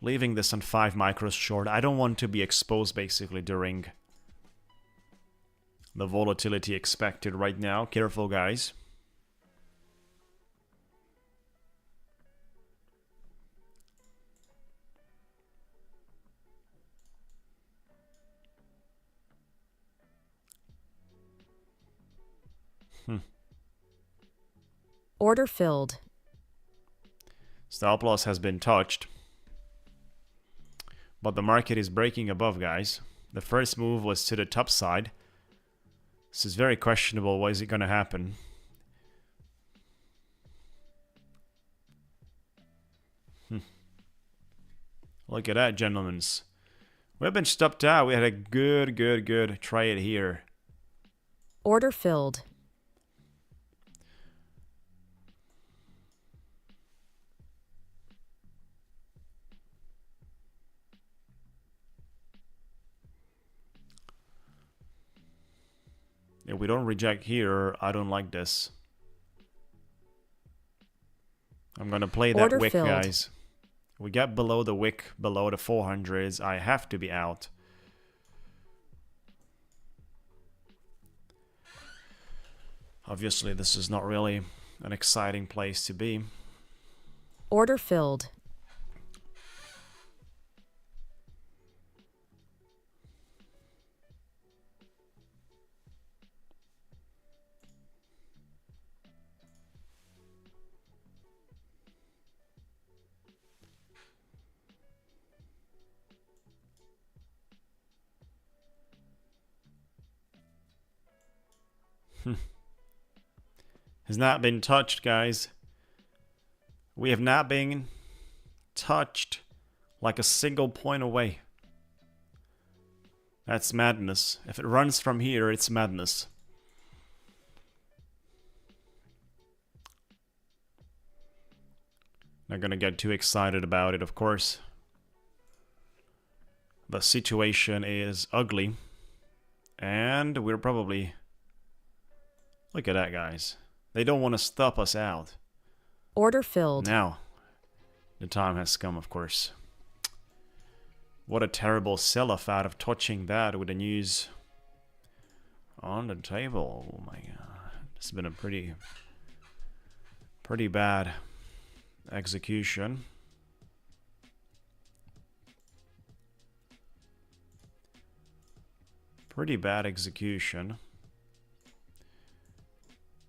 Leaving this on 5 micros short. I don't want to be exposed basically during the volatility expected right now. Careful, guys.
Order filled.
Stop loss has been touched. But the market is breaking above, guys. The first move was to the top side. This is very questionable. What is it going to happen? Look at that, gentlemen. We've been stopped out. We had a good trade here.
Order filled.
If we don't reject here, I don't like this. I'm going to play that
Order
wick,
filled.
guys. We get below the wick, below the 400s. I have to be out. Obviously, this is not really an exciting place to be.
Order filled.
Has not been touched, guys. We have not been touched like a single point away. That's madness. If it runs from here, it's madness. Not gonna get too excited about it, of course. The situation is ugly. And we're probably... Look at that, guys. They don't want to stop us out.
Order filled.
Now, the time has come, of course. What a terrible sell-off out of touching that with the news on the table. Oh my god. It's been a pretty bad execution. Pretty bad execution.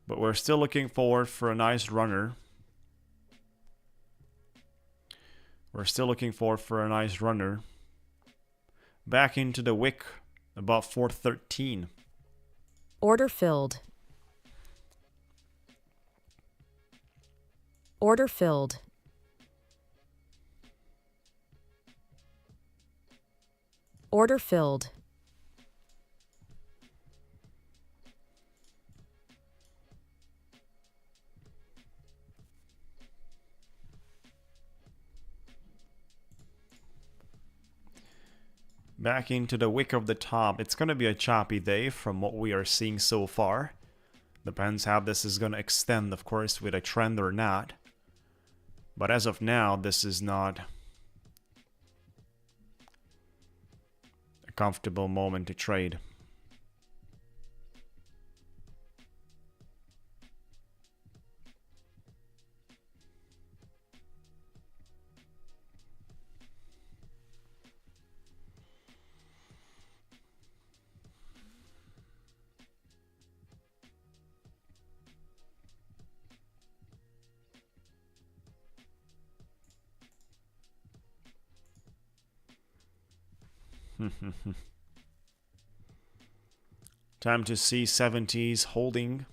But we're still looking forward for a nice runner. We're still looking forward for a nice runner. Back into the wick, about 413.
Order filled. Order filled. Order filled.
Back into the wick of the top. It's going to be a choppy day from what we are seeing so far. Depends how this is going to extend, of course, with a trend or not. But as of now, this is not a comfortable moment to trade. Time to see 70s holding,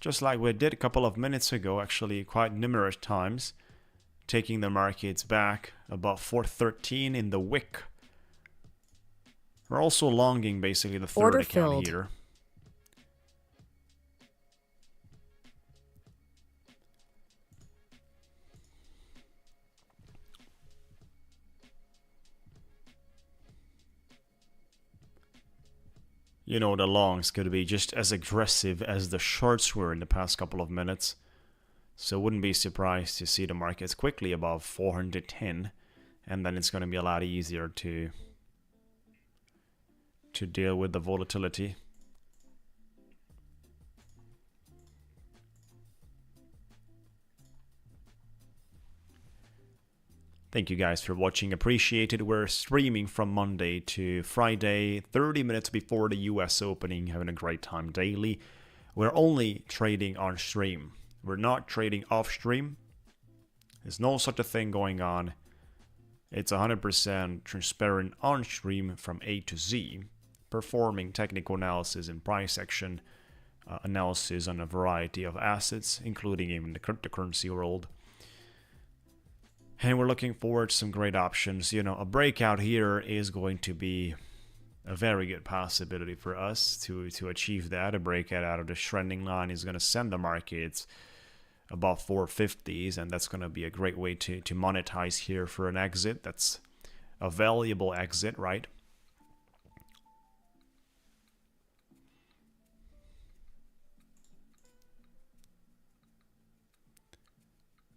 just like we did a couple of minutes ago, actually quite numerous times, taking the markets back above 413 in the wick. We're also longing basically the third
Order
account
filled.
here. You know, the longs could be just as aggressive as the shorts were in the past couple of minutes. So wouldn't be surprised to see the markets quickly above 410. And then it's going to be a lot easier to deal with the volatility. Thank you guys for watching. Appreciate it. We're streaming from Monday to Friday, 30 minutes before the US opening. Having a great time daily. We're only trading on stream. We're not trading off stream. There's no such a thing going on. It's 100% transparent on stream from A to Z. Performing technical analysis and price action analysis on a variety of assets, including even the cryptocurrency world. And we're looking forward to some great options. You know, a breakout here is going to be a very good possibility for us to achieve that. A breakout out of the trending line is going to send the markets above 450s, and that's going to be a great way to monetize here for an exit. That's a valuable exit, right?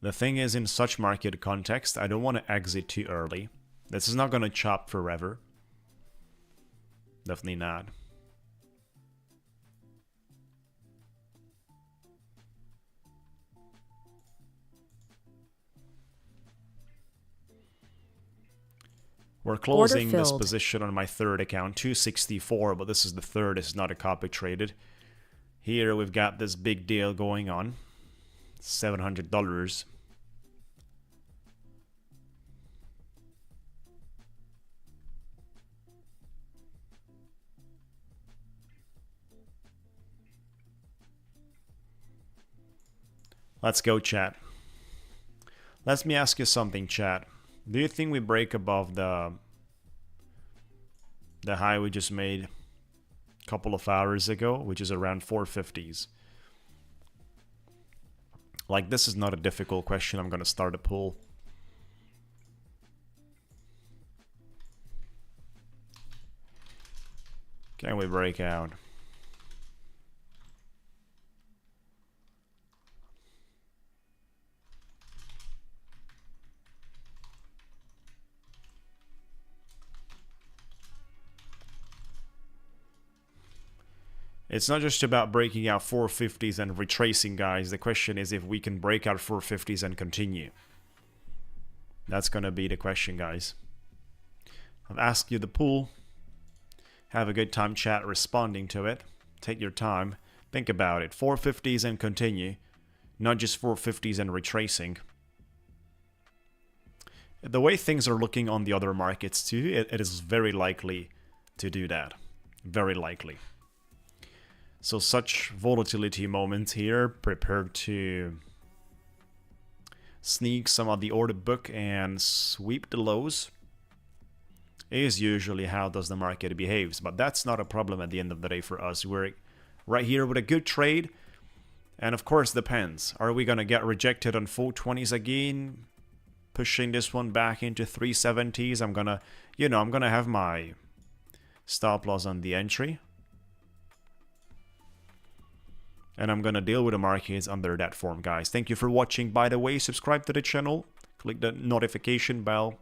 The thing is, in such market context, I don't want to exit too early. This is not going to chop forever. Definitely not. We're closing this position on my third account, 264, but this is the third. This is not a copy traded. Here we've got this big deal going on. $700. Let's go, chat. Let me ask you something, chat. Do you think we break above the high we just made a couple of hours ago, which is around 450s? Like, this is not a difficult question. I'm gonna start a poll. Can we break out? It's not just about breaking out 450s and retracing, guys. The question is if we can break out 450s and continue. That's gonna be the question, guys. I've asked you the pool. Have a good time, chat, responding to it. Take your time. Think about it. 450s and continue. Not just 450s and retracing. The way things are looking on the other markets too, it is very likely to do that. Very likely. So such volatility moments here, prepared to sneak some of the order book and sweep the lows, is usually how does the market behaves. But that's not a problem at the end of the day for us. We're right here with a good trade, and of course depends. Are we gonna get rejected on 420s again, pushing this one back into 370s? I'm gonna have my stop loss on the entry. And I'm gonna deal with the markets under that form, guys. Thank you for watching. By the way, subscribe to the channel, click the notification bell,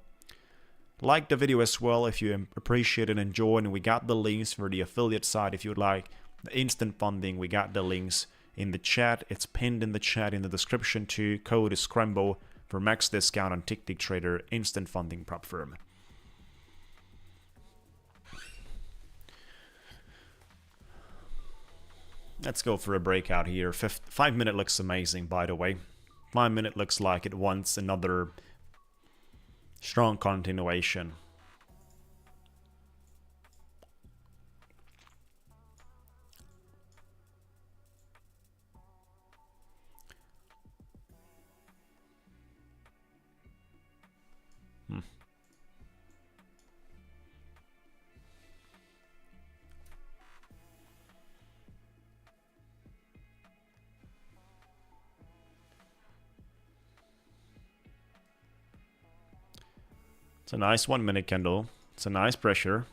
like the video as well if you appreciate and enjoy. And we got the links for the affiliate side if you'd like the instant funding. We got the links in the chat. It's pinned in the chat in the description too. Code is Scrambo for max discount on Ticktick Trader instant funding prop firm. Let's go for a breakout here. 5 minute looks amazing, by the way. 5 minute looks like it wants another strong continuation. It's a nice 1 minute candle. It's a nice pressure.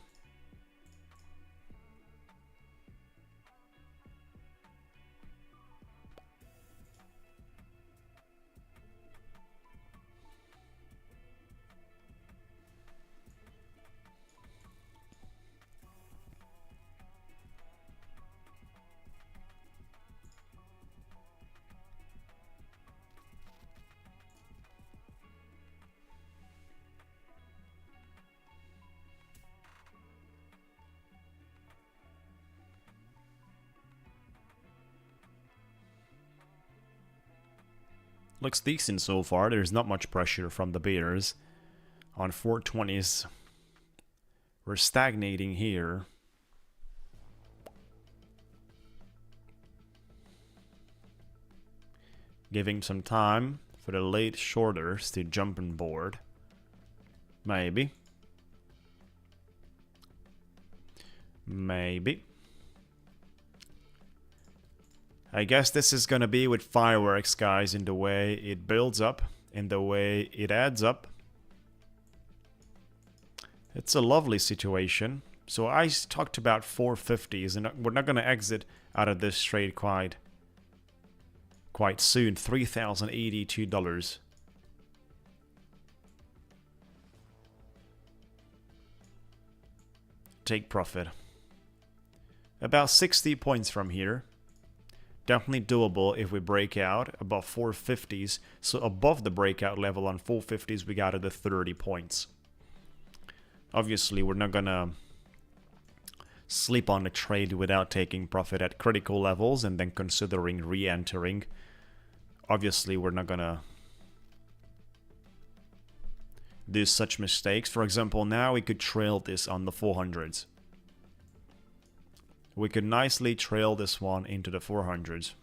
Looks decent so far. There's not much pressure from the bears on 420s. We're stagnating here. Giving some time for the late shorters to jump on board. Maybe. Maybe. I guess this is gonna be with fireworks, guys, in the way it builds up, in the way it adds up. It's a lovely situation. So I talked about 450s, and we're not gonna exit out of this trade quite soon. $3,082. Take profit. About 60 points from here. Definitely doable if we break out above 450s. So above the breakout level on 450s, we got to the 30 points. Obviously, we're not gonna sleep on the trade without taking profit at critical levels and then considering re-entering. Obviously, we're not gonna do such mistakes. For example, now we could trail this on the 400s. We could nicely trail this one into the 400s.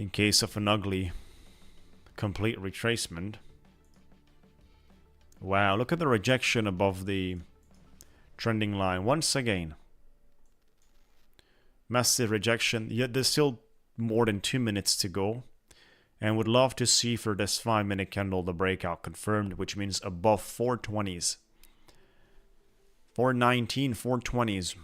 in case of an ugly complete retracement. Wow, look at the rejection above the trending line once again. Massive rejection, yet there's still more than 2 minutes to go. And would love to see for this 5-minute candle the breakout confirmed, which means above 420s. 419, 420s.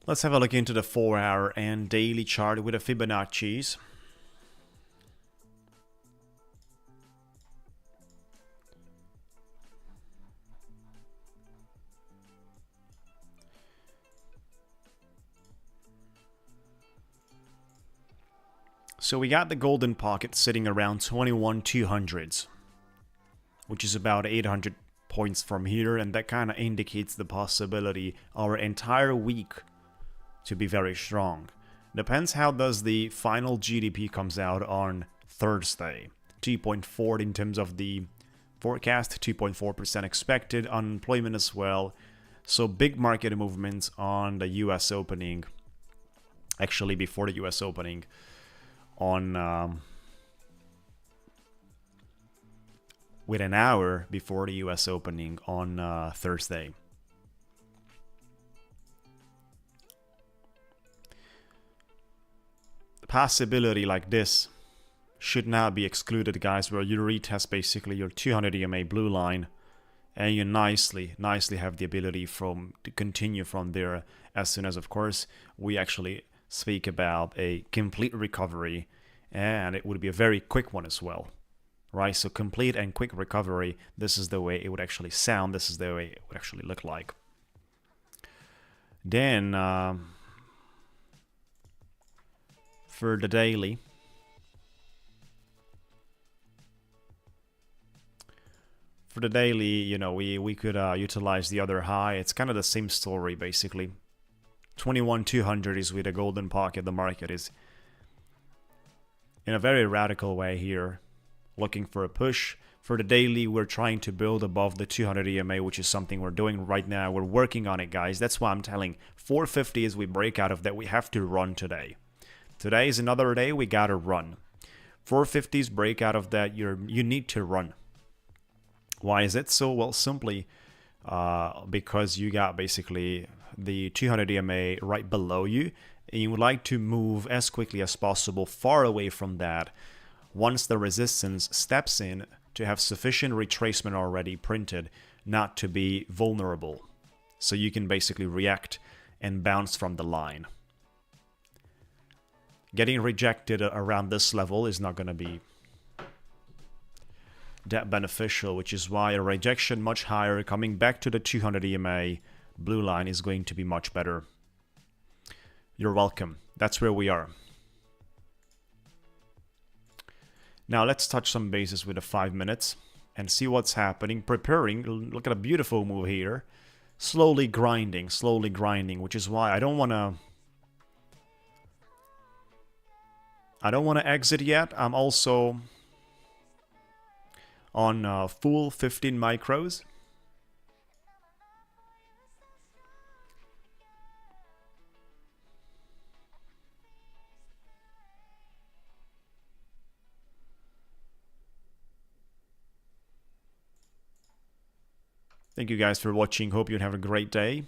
Let's have a look into the 4-hour and daily chart with the Fibonacci's. So we got the golden pocket sitting around 21,200s, which is about 800 points from here, and that kind of indicates the possibility our entire week to be very strong. Depends how does the final GDP comes out on Thursday. 2.4 in terms of the forecast, 2.4% expected, unemployment as well. So big market movements on the US opening, actually before the US opening, on with an hour before the US opening on Thursday. The possibility like this should not be excluded, guys, where you retest basically your 200 EMA blue line and you nicely have the ability to continue from there, as soon as, of course, we actually speak about a complete recovery, and it would be a very quick one as well, right? So complete and quick recovery, this is the way it would actually sound, this is the way it would actually look like. Then for the daily, you know, we could utilize the other high. It's kind of the same story basically. 21,200 is with a golden pocket. The market is in a very radical way here, looking for a push. For the daily, we're trying to build above the 200 EMA, which is something we're doing right now. We're working on it, guys. That's why I'm telling 450 as we break out of that, we have to run today. Today is another day we gotta run. 450s break out of that, you need to run. Why is it so? Well, simply because you got basically the 200 EMA right below you, and you would like to move as quickly as possible far away from that once the resistance steps in, to have sufficient retracement already printed not to be vulnerable. So you can basically react and bounce from the line. Getting rejected around this level is not going to be that beneficial, which is why a rejection much higher, coming back to the 200 EMA blue line, is going to be much better. You're welcome. That's where we are. Now let's touch some bases with the 5 minutes and see what's happening. Preparing, look at a beautiful move here. Slowly grinding, which is why I don't want to exit yet. I'm also on full 15 micros. Thank you guys for watching. Hope you have a great day.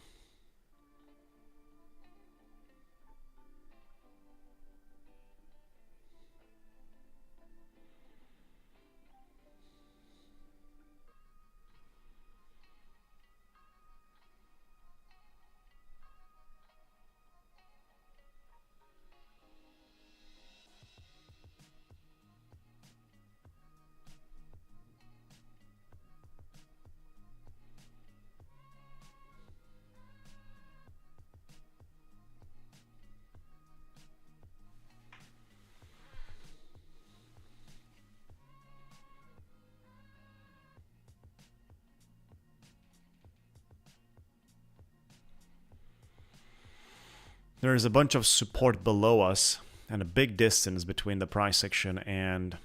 There is a bunch of support below us and a big distance between the price action and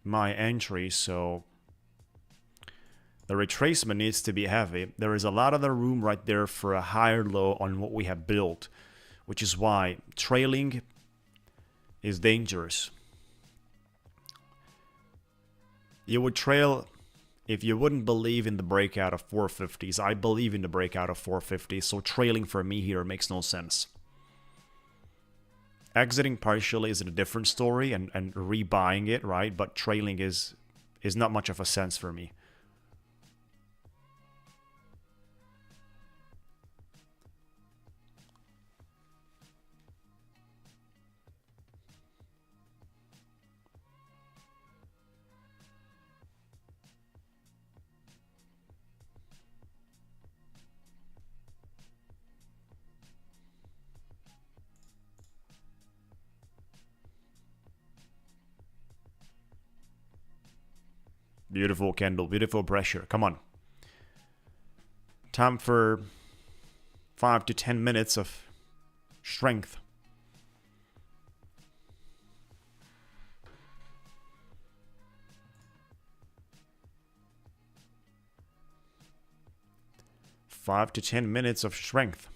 my entry, so the retracement needs to be heavy. There is a lot of the room right there for a higher low on what we have built, which is why trailing is dangerous. You would trail if you wouldn't believe in the breakout of 450s. I believe in the breakout of 450s, so trailing for me here makes no sense. Exiting partially is a different story, and rebuying it, right? But trailing is not much of a sense for me. Beautiful candle, beautiful pressure. Come on. Time for 5 to 10 minutes of strength. Five to 10 minutes of strength.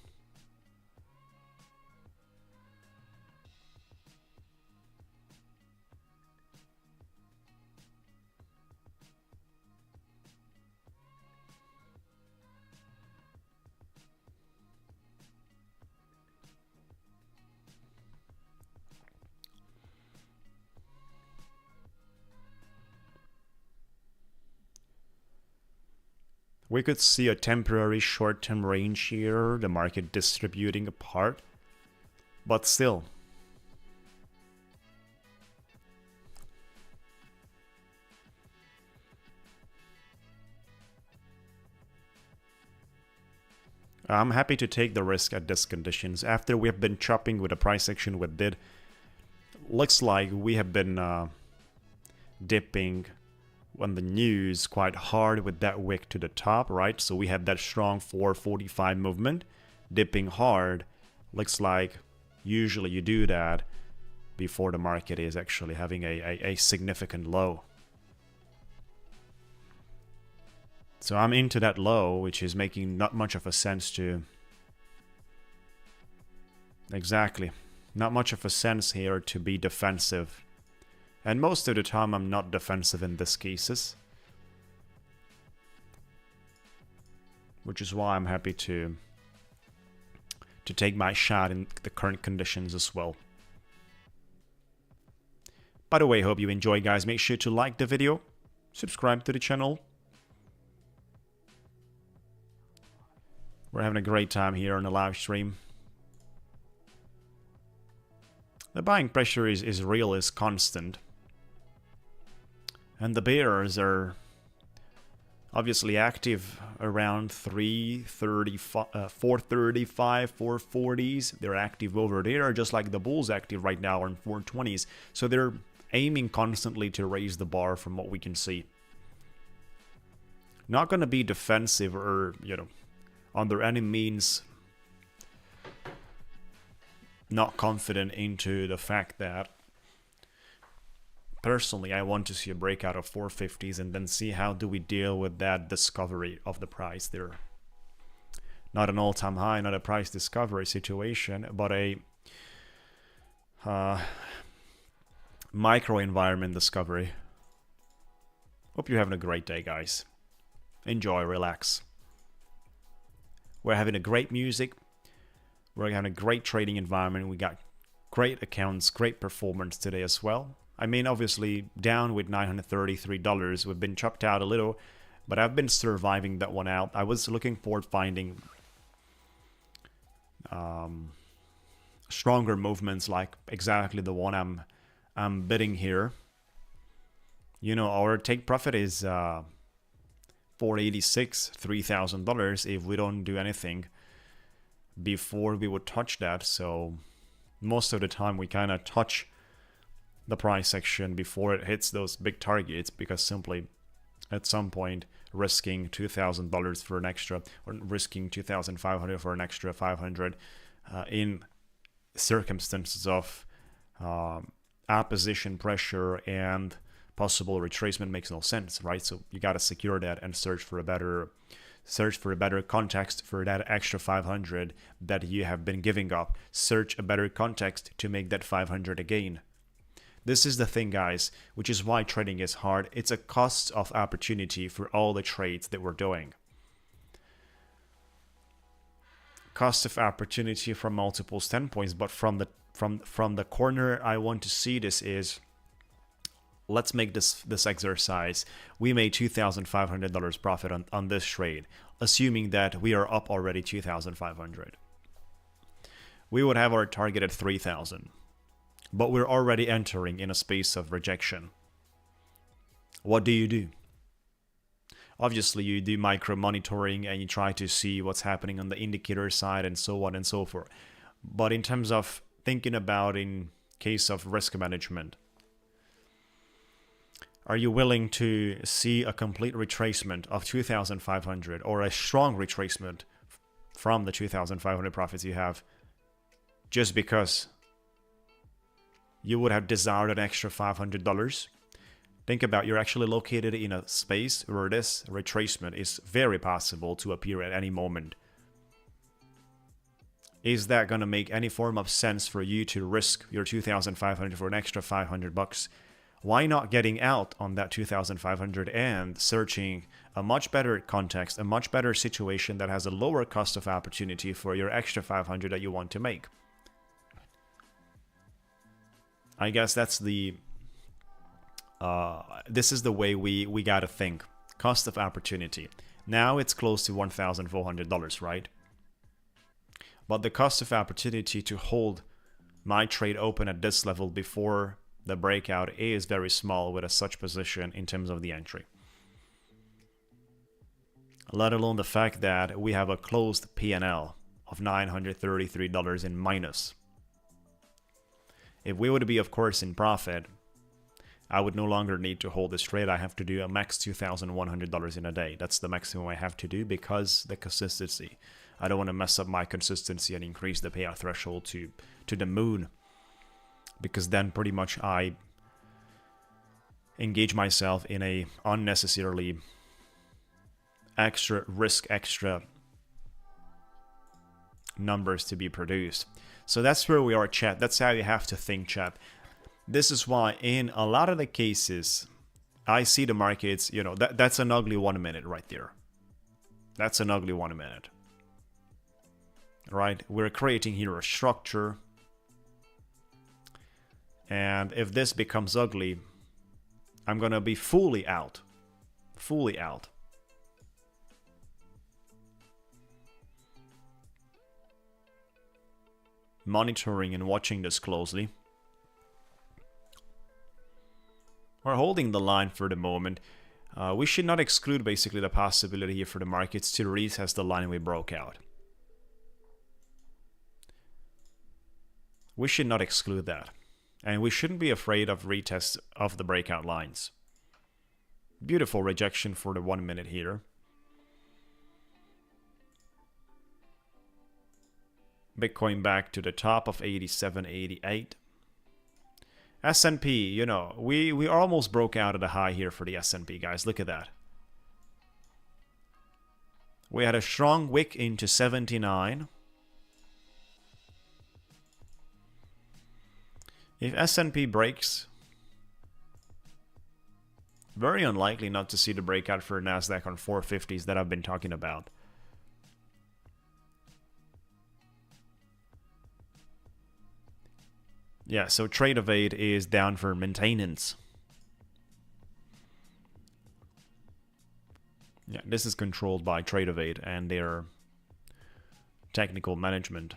We could see a temporary short-term range here, the market distributing apart, but still. I'm happy to take the risk at these conditions. After we have been chopping with the price action we did, looks like we have been dipping on the news quite hard with that wick to the top, right? So we had that strong 445 movement, dipping hard. Looks like usually you do that before the market is actually having a significant low. So I'm into that low, which is making not much of a sense to... Exactly. Not much of a sense here to be defensive. And most of the time I'm not defensive in these cases. Which is why I'm happy to take my shot in the current conditions as well. By the way, hope you enjoy, guys. Make sure to like the video, subscribe to the channel. We're having a great time here on the live stream. The buying pressure is real, is constant. And the bears are obviously active around 435, 440s. They're active over there, just like the bulls active right now on 420s. So they're aiming constantly to raise the bar from what we can see. Not going to be defensive or, under any means not confident into the fact that personally I want to see a breakout of 450s and then see how do we deal with that discovery of the price there. Not an all-time high, not a price discovery situation, but a micro environment discovery. Hope you're having a great day, guys. enjoy, relax. We're having a great music. We're having a great trading environment. We got great accounts, great performance today as well. I mean, obviously down with $933. We've been chopped out a little, but I've been surviving that one out. I was looking forward finding stronger movements like exactly the one I'm bidding here. You know, our take profit is $486, $3,000 if we don't do anything before we would touch that. So most of the time we kind of touch the price section before it hits those big targets, because simply at some point risking $2,000 for an extra, or risking $2,500 for an extra 500 in circumstances of opposition pressure and possible retracement makes no sense, right? So you got to secure that and search for a better context for that extra 500 that you have been giving up. Search a better context to make that 500 a gain. This is the thing, guys, which is why trading is hard. It's a cost of opportunity for all the trades that we're doing. Cost of opportunity from multiple standpoints, but from the corner I want to see this is, let's make this exercise. We made $2,500 profit on this trade, assuming that we are up already $2,500. We would have our target at $3,000, but we're already entering in a space of rejection. What do? Obviously, you do micro monitoring and you try to see what's happening on the indicator side and so on and so forth. But in terms of thinking about in case of risk management, are you willing to see a complete retracement of 2,500 or a strong retracement from the 2,500 profits you have just because you would have desired an extra $500? Think about, you're actually located in a space where this retracement is very possible to appear at any moment. Is that going to make any form of sense for you to risk your 2,500 for an extra $500? Why not getting out on that 2,500 and searching a much better context, a much better situation that has a lower cost of opportunity for your extra 500 that you want to make? I guess that's the this is the way we gotta think. Cost of opportunity. Now it's close to $1,400, right? But the cost of opportunity to hold my trade open at this level before the breakout is very small with a such position in terms of the entry. Let alone the fact that we have a closed P&L of $933 in minus. If we would be, of course, in profit, I would no longer need to hold this trade. I have to do a max $2,100 in a day. That's the maximum I have to do because the consistency. I don't want to mess up my consistency and increase the payout threshold to the moon, because then pretty much I engage myself in a unnecessarily extra risk, extra numbers to be produced. So that's where we are, chat. That's how you have to think, chat. This is why in a lot of the cases I see the markets, you know, that's an ugly 1 minute right there. That's an ugly 1 minute. Right? We're creating here a structure. And if this becomes ugly, I'm going to be fully out. Fully out. Monitoring and watching this closely. We're holding the line for the moment. We should not exclude basically the possibility here for the markets to retest the line we broke out. We should not exclude that. And we shouldn't be afraid of retests of the breakout lines. Beautiful rejection for the 1 minute here. Bitcoin back to the top of 87.88. S&P, you know, we almost broke out at a high here for the S&P, guys. Look at that. We had a strong wick into 79. If S&P breaks Very unlikely not to see the breakout for Nasdaq on 450s that I've been talking about. Yeah, so trade evade is down for maintenance. Yeah, this is controlled by trade evade and their technical management.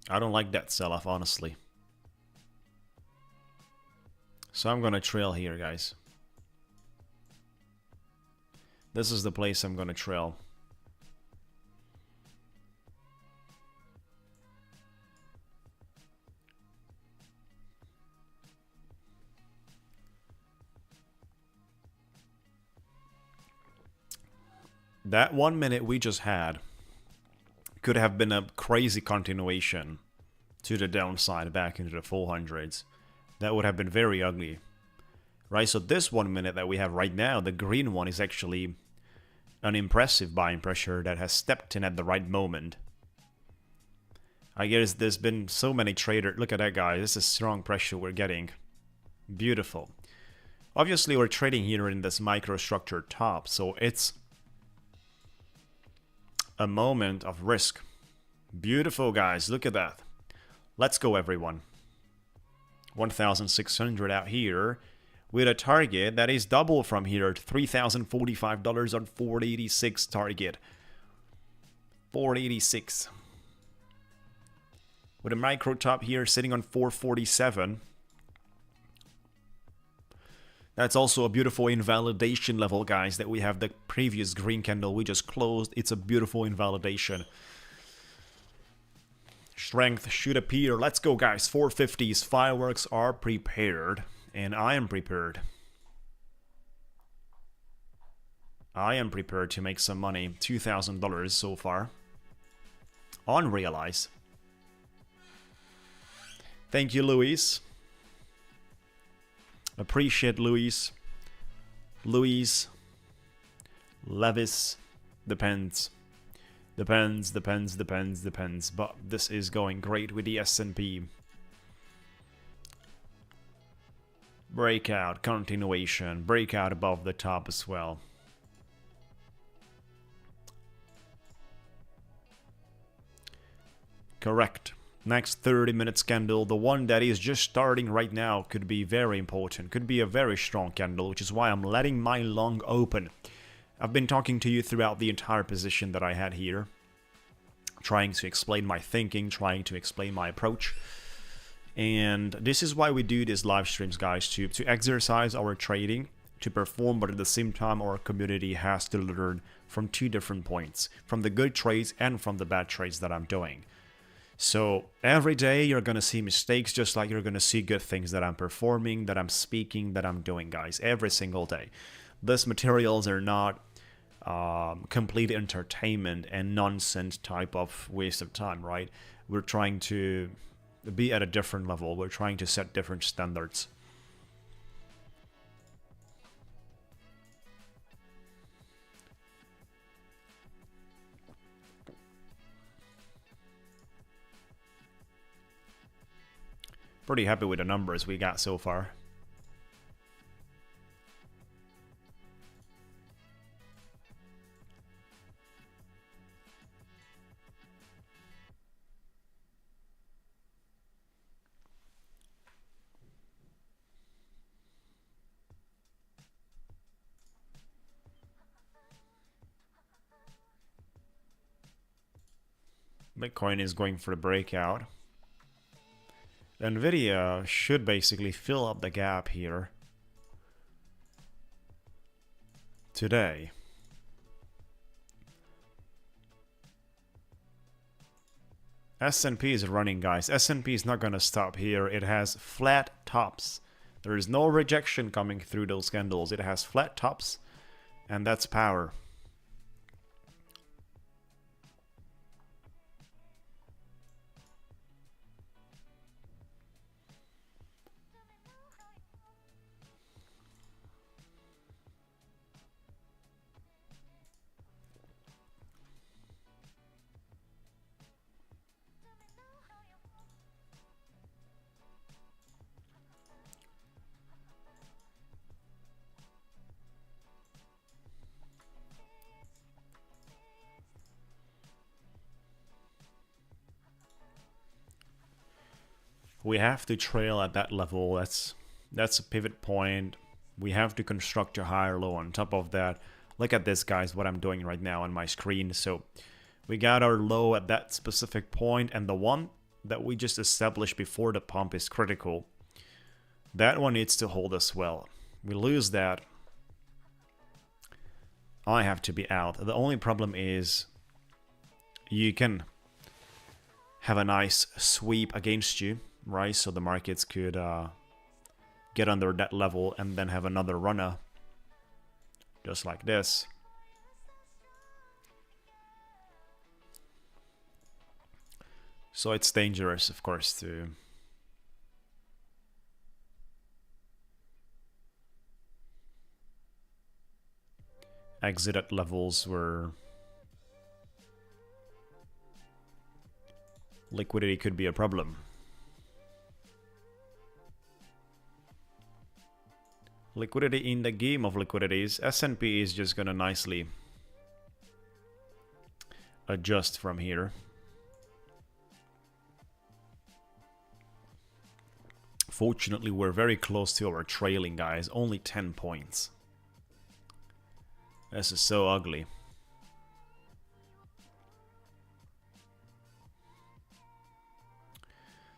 I don't like that sell-off, honestly. So I'm gonna trail here, guys. This is the place I'm gonna trail. That 1 minute we just had could have been a crazy continuation to the downside back into the 400s. That would have been very ugly. Right, so this 1 minute that we have right now, the green one, is actually an impressive buying pressure that has stepped in at the right moment. I guess there's been so many traders. Look at that, guy. This is strong pressure we're getting. Beautiful. Obviously, we're trading here in this microstructure top, so it's a moment of risk. Beautiful, guys. Look at that. Let's go, everyone. 1,600 out here with a target that is double from here. $3,045 on 486 target. 486. With a micro top here sitting on 447. That's also a beautiful invalidation level, guys, that we have the previous green candle we just closed. It's a beautiful invalidation. Strength should appear. Let's go, guys. 450s. Fireworks are prepared. And I am prepared. I am prepared to make some money. $2,000 so far. On Realize. Thank you, Luis. Appreciate Luis. Luis. Levis. Depends. Depends. But this is going great with the S&P. Breakout. Continuation. Breakout above the top as well. Correct. Next 30 minutes candle, the one that is just starting right now, could be very important, could be a very strong candle, which is why I'm letting my long open. I've been talking to you throughout the entire position that I had here, trying to explain my thinking, trying to explain my approach. And this is why we do these live streams, guys, to exercise our trading, to perform, but at the same time our community has to learn from two different points, from the good trades and from the bad trades that I'm doing. So every day you're going to see mistakes, just like you're going to see good things that I'm performing, that I'm speaking, that I'm doing, guys, every single day. These materials are not complete entertainment and nonsense type of waste of time, right? We're trying to be at a different level. We're trying to set different standards. Pretty happy with the numbers we got so far. Bitcoin is going for the breakout. Nvidia should basically fill up the gap here today. S&P is running, guys. S&P is not going to stop here. It has flat tops. There is no rejection coming through those candles. It has flat tops, and that's power. We have to trail at that level. That's a pivot point. We have to construct a higher low on top of that. Look at this, guys, what I'm doing right now on my screen. So we got our low at that specific point, and the one that we just established before the pump is critical. That one needs to hold us well. We lose that, I have to be out. The only problem is you can have a nice sweep against you, right? So the markets could get under that level and then have another runner, just like this. So it's dangerous, of course, to exit at levels where liquidity could be a problem. Liquidity in the game of liquidities, S&P is just gonna nicely adjust from here. Fortunately, we're very close to our trailing, guys. Only 10 points. This is so ugly.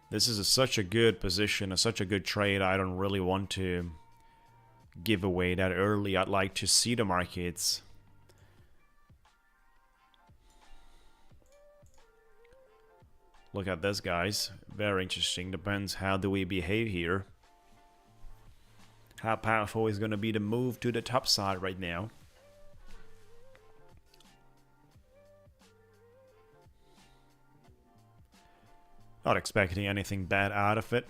This is such a good position, such a good trade. I don't really want to give away that early. I'd like to see the markets look at this, guys. Very interesting. Depends how do we behave here. How powerful is going to be the move to the top side right now? Not expecting anything bad out of it.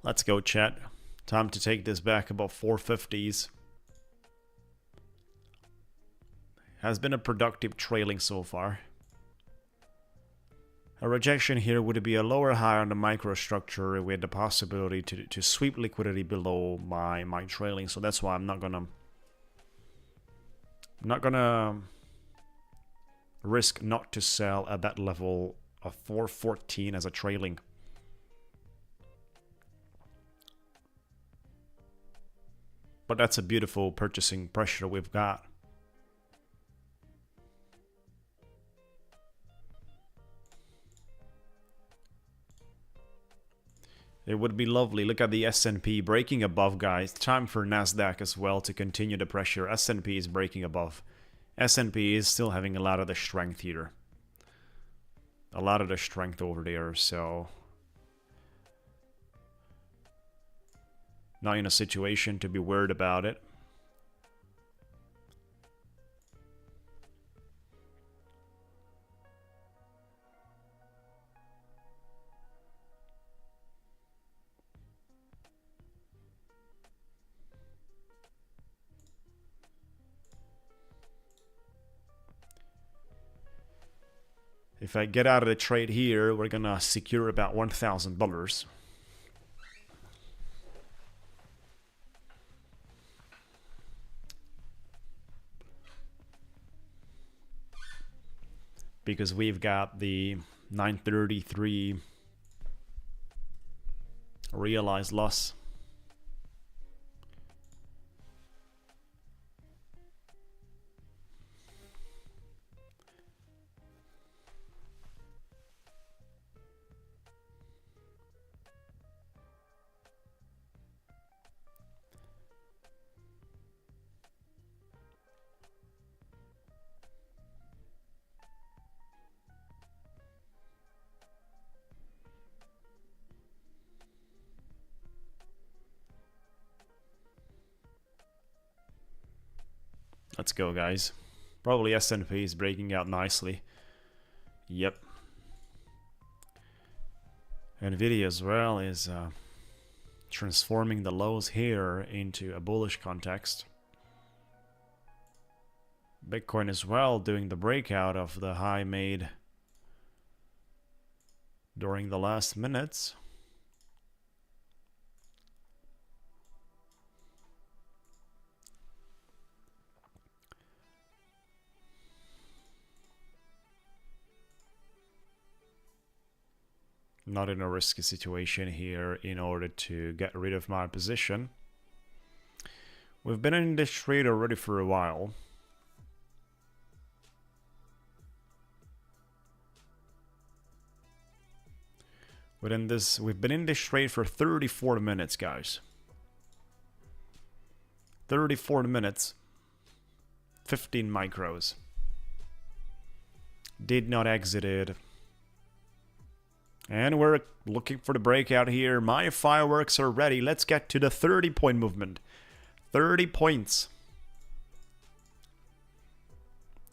Let's go, chat. Time to take this back above 450s. Has been a productive trailing so far. A rejection here would be a lower high on the microstructure with the possibility to sweep liquidity below my trailing. So that's why I'm not gonna risk not to sell at that level of 414 as a trailing. But that's a beautiful purchasing pressure we've got. It would be lovely. Look at the S&P breaking above, guys. Time for Nasdaq as well to continue the pressure. S&P is breaking above. S&P is still having a lot of the strength here. A lot of the strength over there, so not in a situation to be worried about it. If I get out of the trade here, we're gonna secure about $1,000. Because we've got the 933 realized loss. Let's go, guys. Probably S&P is breaking out nicely. Yep. Nvidia as well is transforming the lows here into a bullish context. Bitcoin as well doing the breakout of the high made during the last minutes. Not in a risky situation here in order to get rid of my position. We've been in this trade already for a while. We've been in this trade for 34 minutes, guys. 34 minutes. 15 micros. Did not exit it. And we're looking for the breakout here. My fireworks are ready. Let's get to the 30-point movement. 30 points.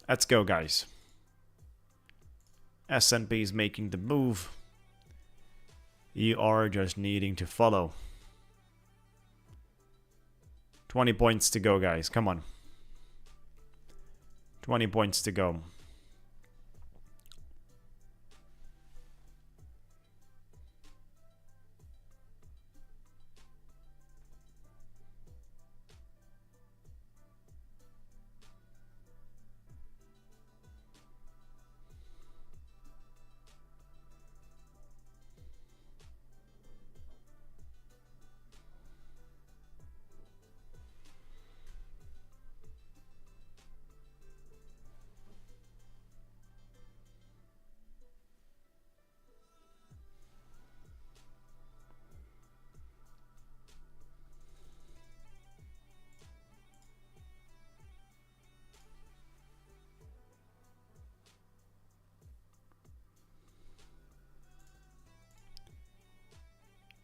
Let's go, guys. S&P is making the move. You are just needing to follow. 20 points to go, guys. Come on. 20 points to go.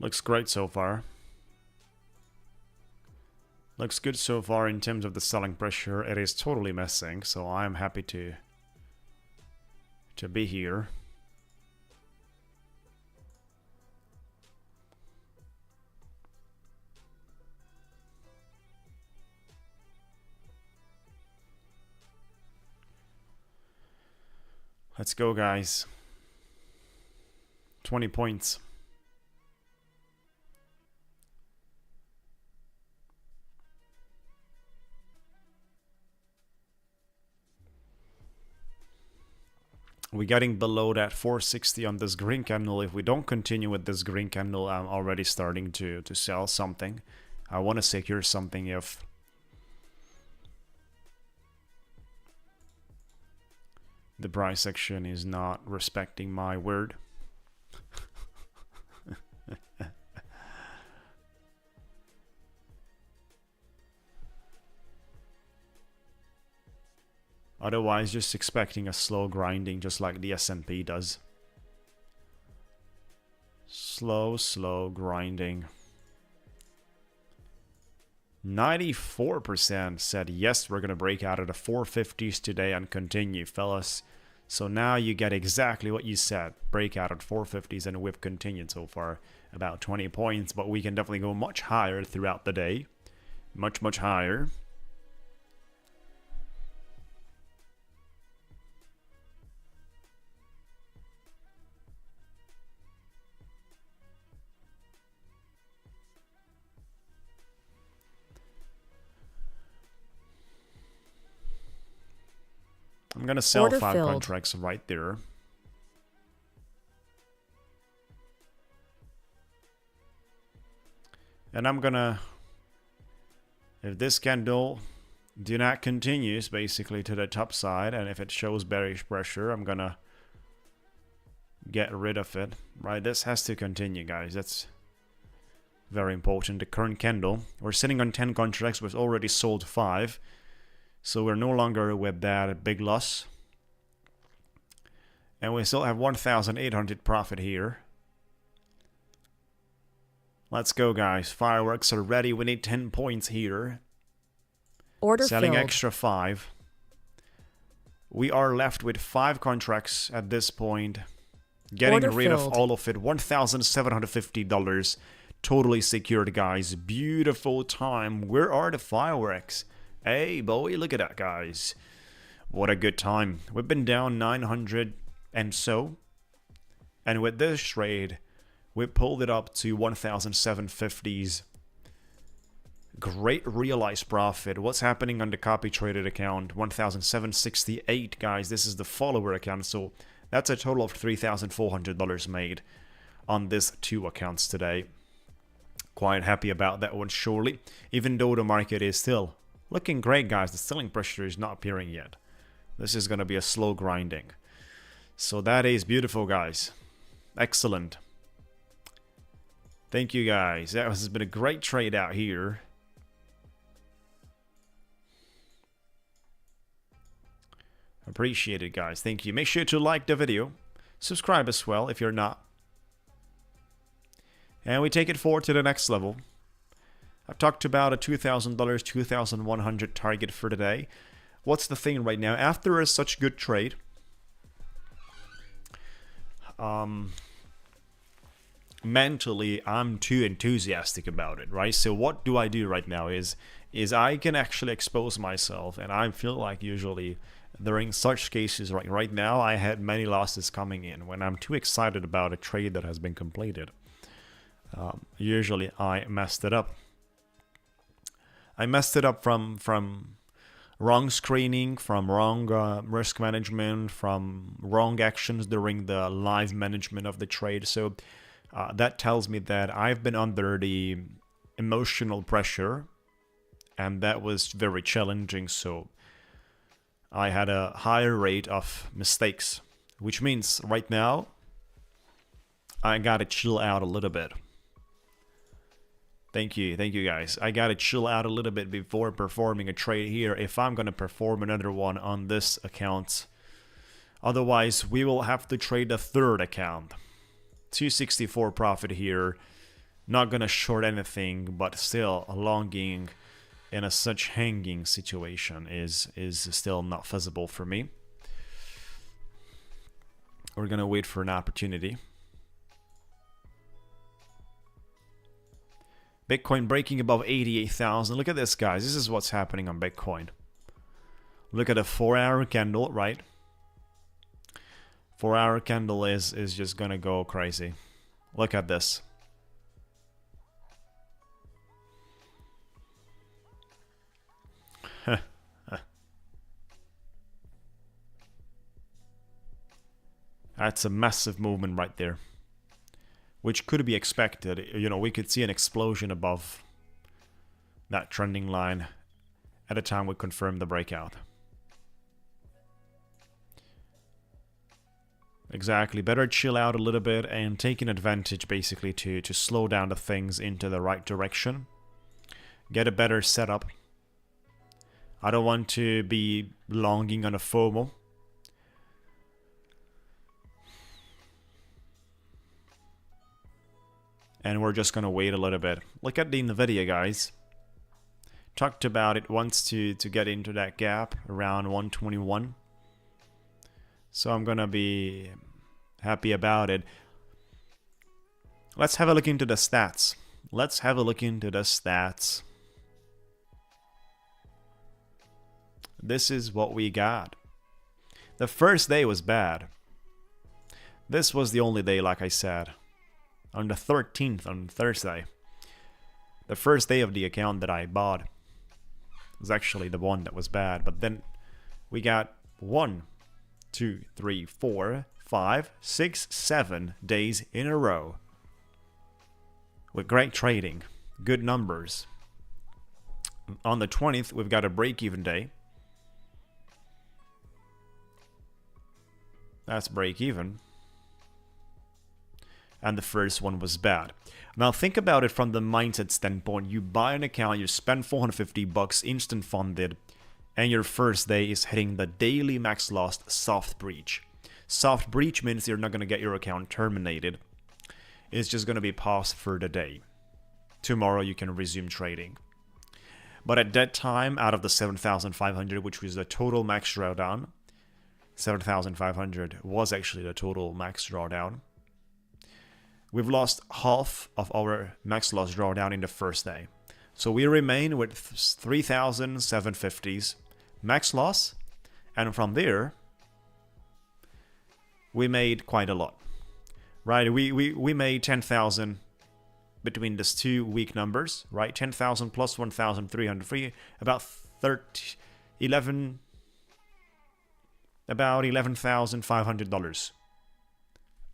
Looks great so far. Looks good so far in terms of the selling pressure. It is totally messing, so I'm happy to be here. Let's go, guys. 20 points. We're getting below that 460 on this green candle. If we don't continue with this green candle, I'm already starting to sell something. I want to secure something if the price action is not respecting my word. Otherwise, just expecting a slow grinding just like the S&P does. Slow grinding. 94% said yes, we're going to break out of the 450s today and continue, fellas. So now you get exactly what you said. Break out at 450s, and we've continued so far about 20 points, but we can definitely go much higher throughout the day. Much higher. I'm going to sell
Order
5
filled.
contracts right there. And I'm going to, if this candle do not continues basically to the top side, and if it shows bearish pressure, I'm going to get rid of it. Right, this has to continue, guys. That's very important. The current candle, we're sitting on 10 contracts. We've already sold 5. So we're no longer with that big loss. And we still have 1,800 profit here. Let's go, guys. Fireworks are ready. We need 10 points here.
Order
Selling
filled.
extra 5. We are left with 5 contracts at this point. Getting
Order
rid
filled.
of all of it. $1,750. Totally secured, guys. Beautiful time. Where are the fireworks? Hey, boy, look at that, guys. What a good time. We've been down 900 and so. And with this trade, we pulled it up to 1,750s. Great realized profit. What's happening on the copy traded account? 1,768, guys. This is the follower account. So that's a total of $3,400 made on these 2 accounts today. Quite happy about that one, surely. Even though the market is still looking great, guys. The selling pressure is not appearing yet. This is going to be a slow grinding. So that is beautiful, guys. Excellent. Thank you, guys. That has been a great trade out here. Appreciate it, guys. Thank you. Make sure to like the video. Subscribe as well if you're not. And we take it forward to the next level. I've talked about a $2,000, $2,100 target for today. What's the thing right now? After a such good trade, mentally, I'm too enthusiastic about it, right? So what do I do right now is I can actually expose myself, and I feel like usually during such cases, right now, I had many losses coming in when I'm too excited about a trade that has been completed. Usually I messed it up. I messed it up from wrong screening, from wrong risk management, from wrong actions during the live management of the trade. So that tells me that I've been under the emotional pressure, and that was very challenging. So I had a higher rate of mistakes, which means right now I gotta chill out a little bit. Thank you guys. I gotta chill out a little bit before performing a trade here if I'm gonna perform another one on this account. Otherwise, we will have to trade a third account. 264 profit here. Not gonna short anything, but still a longing in a such hanging situation is still not feasible for me. We're gonna wait for an opportunity. Bitcoin breaking above 88,000. Look at this, guys. This is what's happening on Bitcoin. Look at a 4-hour candle, right? 4-hour candle is just gonna go crazy. Look at this. That's a massive movement right there, which could be expected. You know, we could see an explosion above that trending line at the time we confirm the breakout. Exactly. Better chill out a little bit and taking advantage basically to slow down the things into the right direction. Get a better setup. I don't want to be longing on a FOMO. And we're just gonna wait a little bit. Look at the Nvidia, guys. Talked about it wants to get into that gap around 121. So I'm gonna be happy about it. Let's have a look into the stats. Let's have a look into the stats. This is what we got. The first day was bad. This was the only day, like I said. On the 13th, on Thursday. The first day of the account that I bought was actually the one that was bad. But then we got 1, 2, 3, 4, 5, 6, 7 days in a row with great trading, good numbers. On the 20th, we've got a break-even day. That's break-even. And the first one was bad. Now think about it from the mindset standpoint. You buy an account, you spend 450 bucks instant funded, and your first day is hitting the daily max loss soft breach. Soft breach means you're not going to get your account terminated. It's just going to be paused for the day. Tomorrow you can resume trading. But at that time, out of the 7,500, which was the total max drawdown, 7,500 was actually the total max drawdown. We've lost half of our max loss drawdown in the first day. So we remain with 3,750s max loss. And from there, we made quite a lot, right? We made 10,000 between these 2 week numbers, right? 10,000 plus 1,303, about $11,500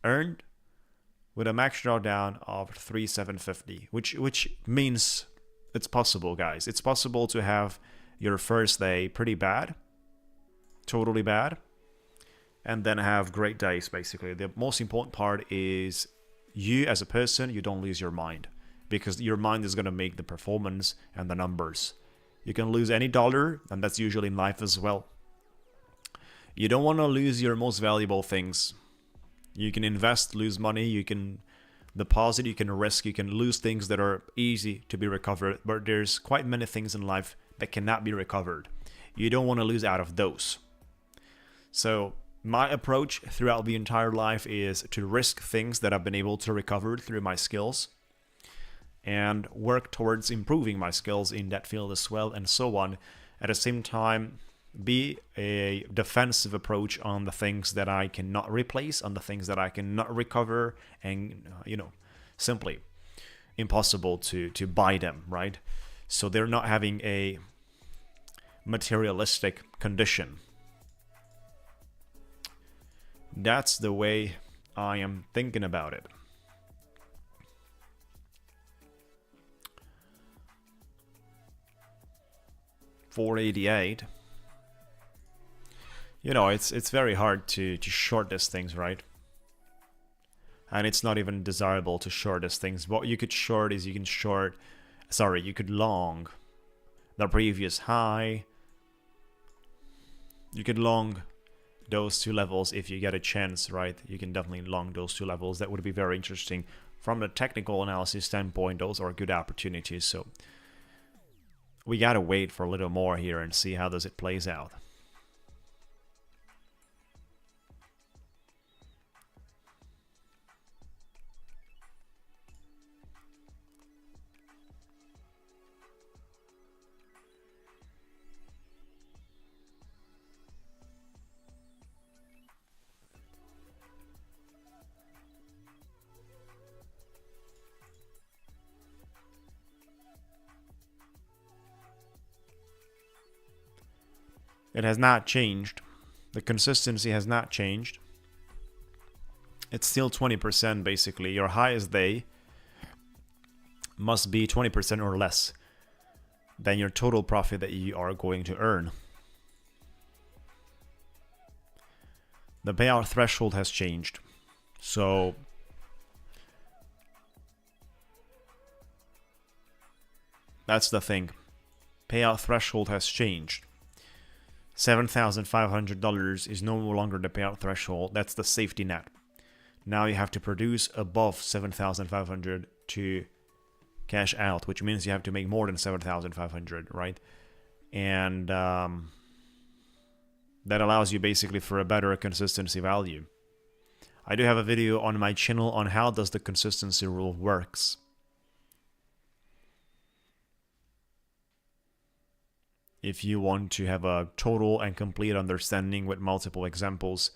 earned with a max drawdown of 3,750, which means it's possible, guys. It's possible to have your first day pretty bad, totally bad, and then have great days, basically. The most important part is you as a person, you don't lose your mind, because your mind is going to make the performance and the numbers. You can lose any dollar, and that's usually in life as well. You don't want to lose your most valuable things. You can invest, lose money, you can deposit, you can risk, you can lose things that are easy to be recovered, but there's quite many things in life that cannot be recovered. You don't want to lose out of those. So my approach throughout the entire life is to risk things that I've been able to recover through my skills and work towards improving my skills in that field as well, and so on. At the same time, be a defensive approach on the things that I cannot replace, on the things that I cannot recover, and simply impossible to buy them, right? So they're not having a materialistic condition. That's the way I am thinking about it. $488. It's very hard to short these things, right? And it's not even desirable to short these things. What you could short is you could long the previous high. You could long those 2 levels if you get a chance, right? You can definitely long those 2 levels. That would be very interesting. From the technical analysis standpoint, those are good opportunities. So we gotta wait for a little more here and see how does it plays out. It has not changed. The consistency has not changed. It's still 20% basically. Your highest day must be 20% or less than your total profit that you are going to earn. The payout threshold has changed. So that's the thing. Payout threshold has changed. $7,500 is no longer the payout threshold. That's the safety net. Now you have to produce above 7,500 to cash out, which means you have to make more than 7,500, right? And that allows you basically for a better consistency value. I do have a video on my channel on how does the consistency rule works. If you want to have a total and complete understanding with multiple examples,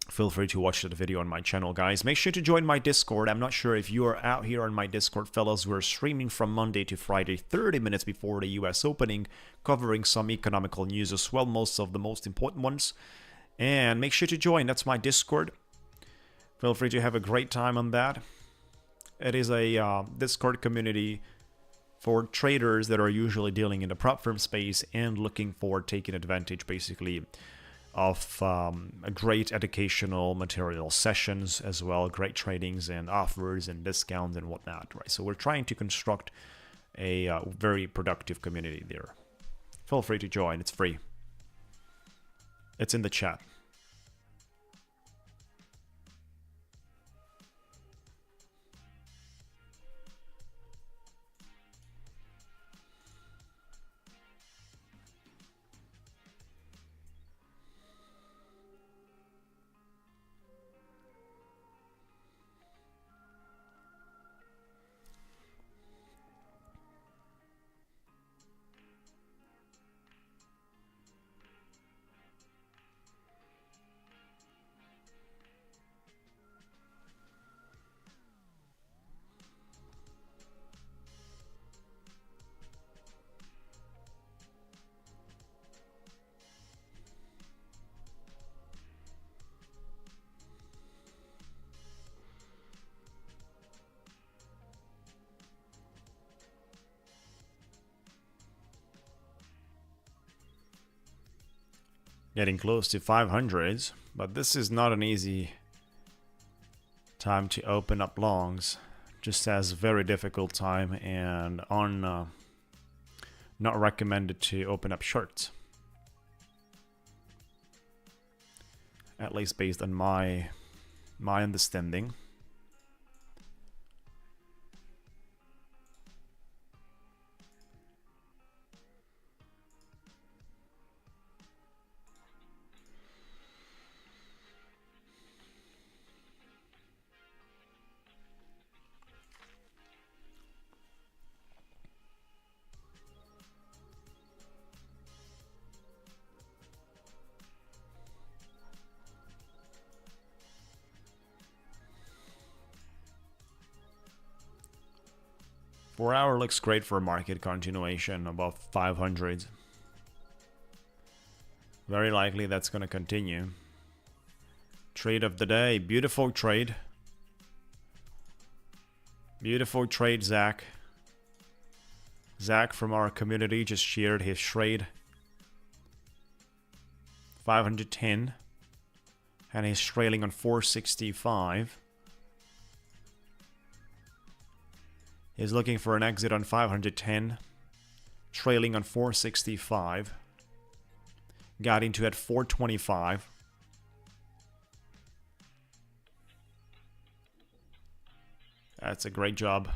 feel free to watch that video on my channel, guys. Make sure to join my Discord. I'm not sure if you are out here on my Discord, fellas. We're streaming from Monday to Friday, 30 minutes before the US opening, covering some economical news as well, most of the most important ones. And make sure to join. That's my Discord. Feel free to have a great time on that. It is a Discord community for traders that are usually dealing in the prop firm space and looking for taking advantage basically of a great educational material sessions as well, great tradings and offers and discounts and whatnot, right? So we're trying to construct a very productive community there. Feel free to join, it's free. It's in the chat. Getting close to 500s, but this is not an easy time to open up longs. Just has very difficult time and not recommended to open up shorts. At least based on my understanding. Four-hour looks great for market continuation above 500. Very likely that's going to continue. Trade of the day. Beautiful trade. Beautiful trade, Zach. Zach from our community just shared his trade. 510. And he's trailing on 465. He's looking for an exit on 510, trailing on 465, got into at 425. That's a great job.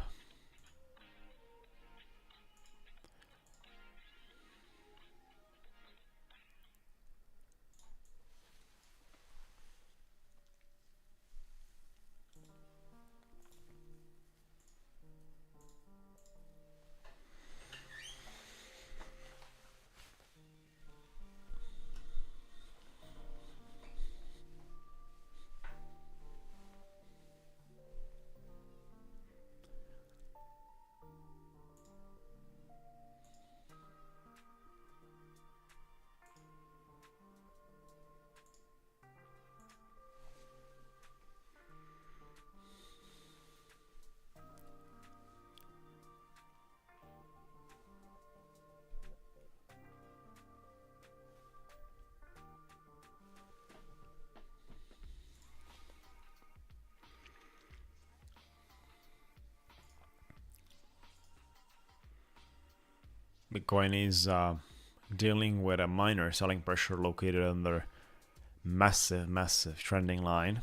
Bitcoin is dealing with a minor selling pressure located under massive trending line.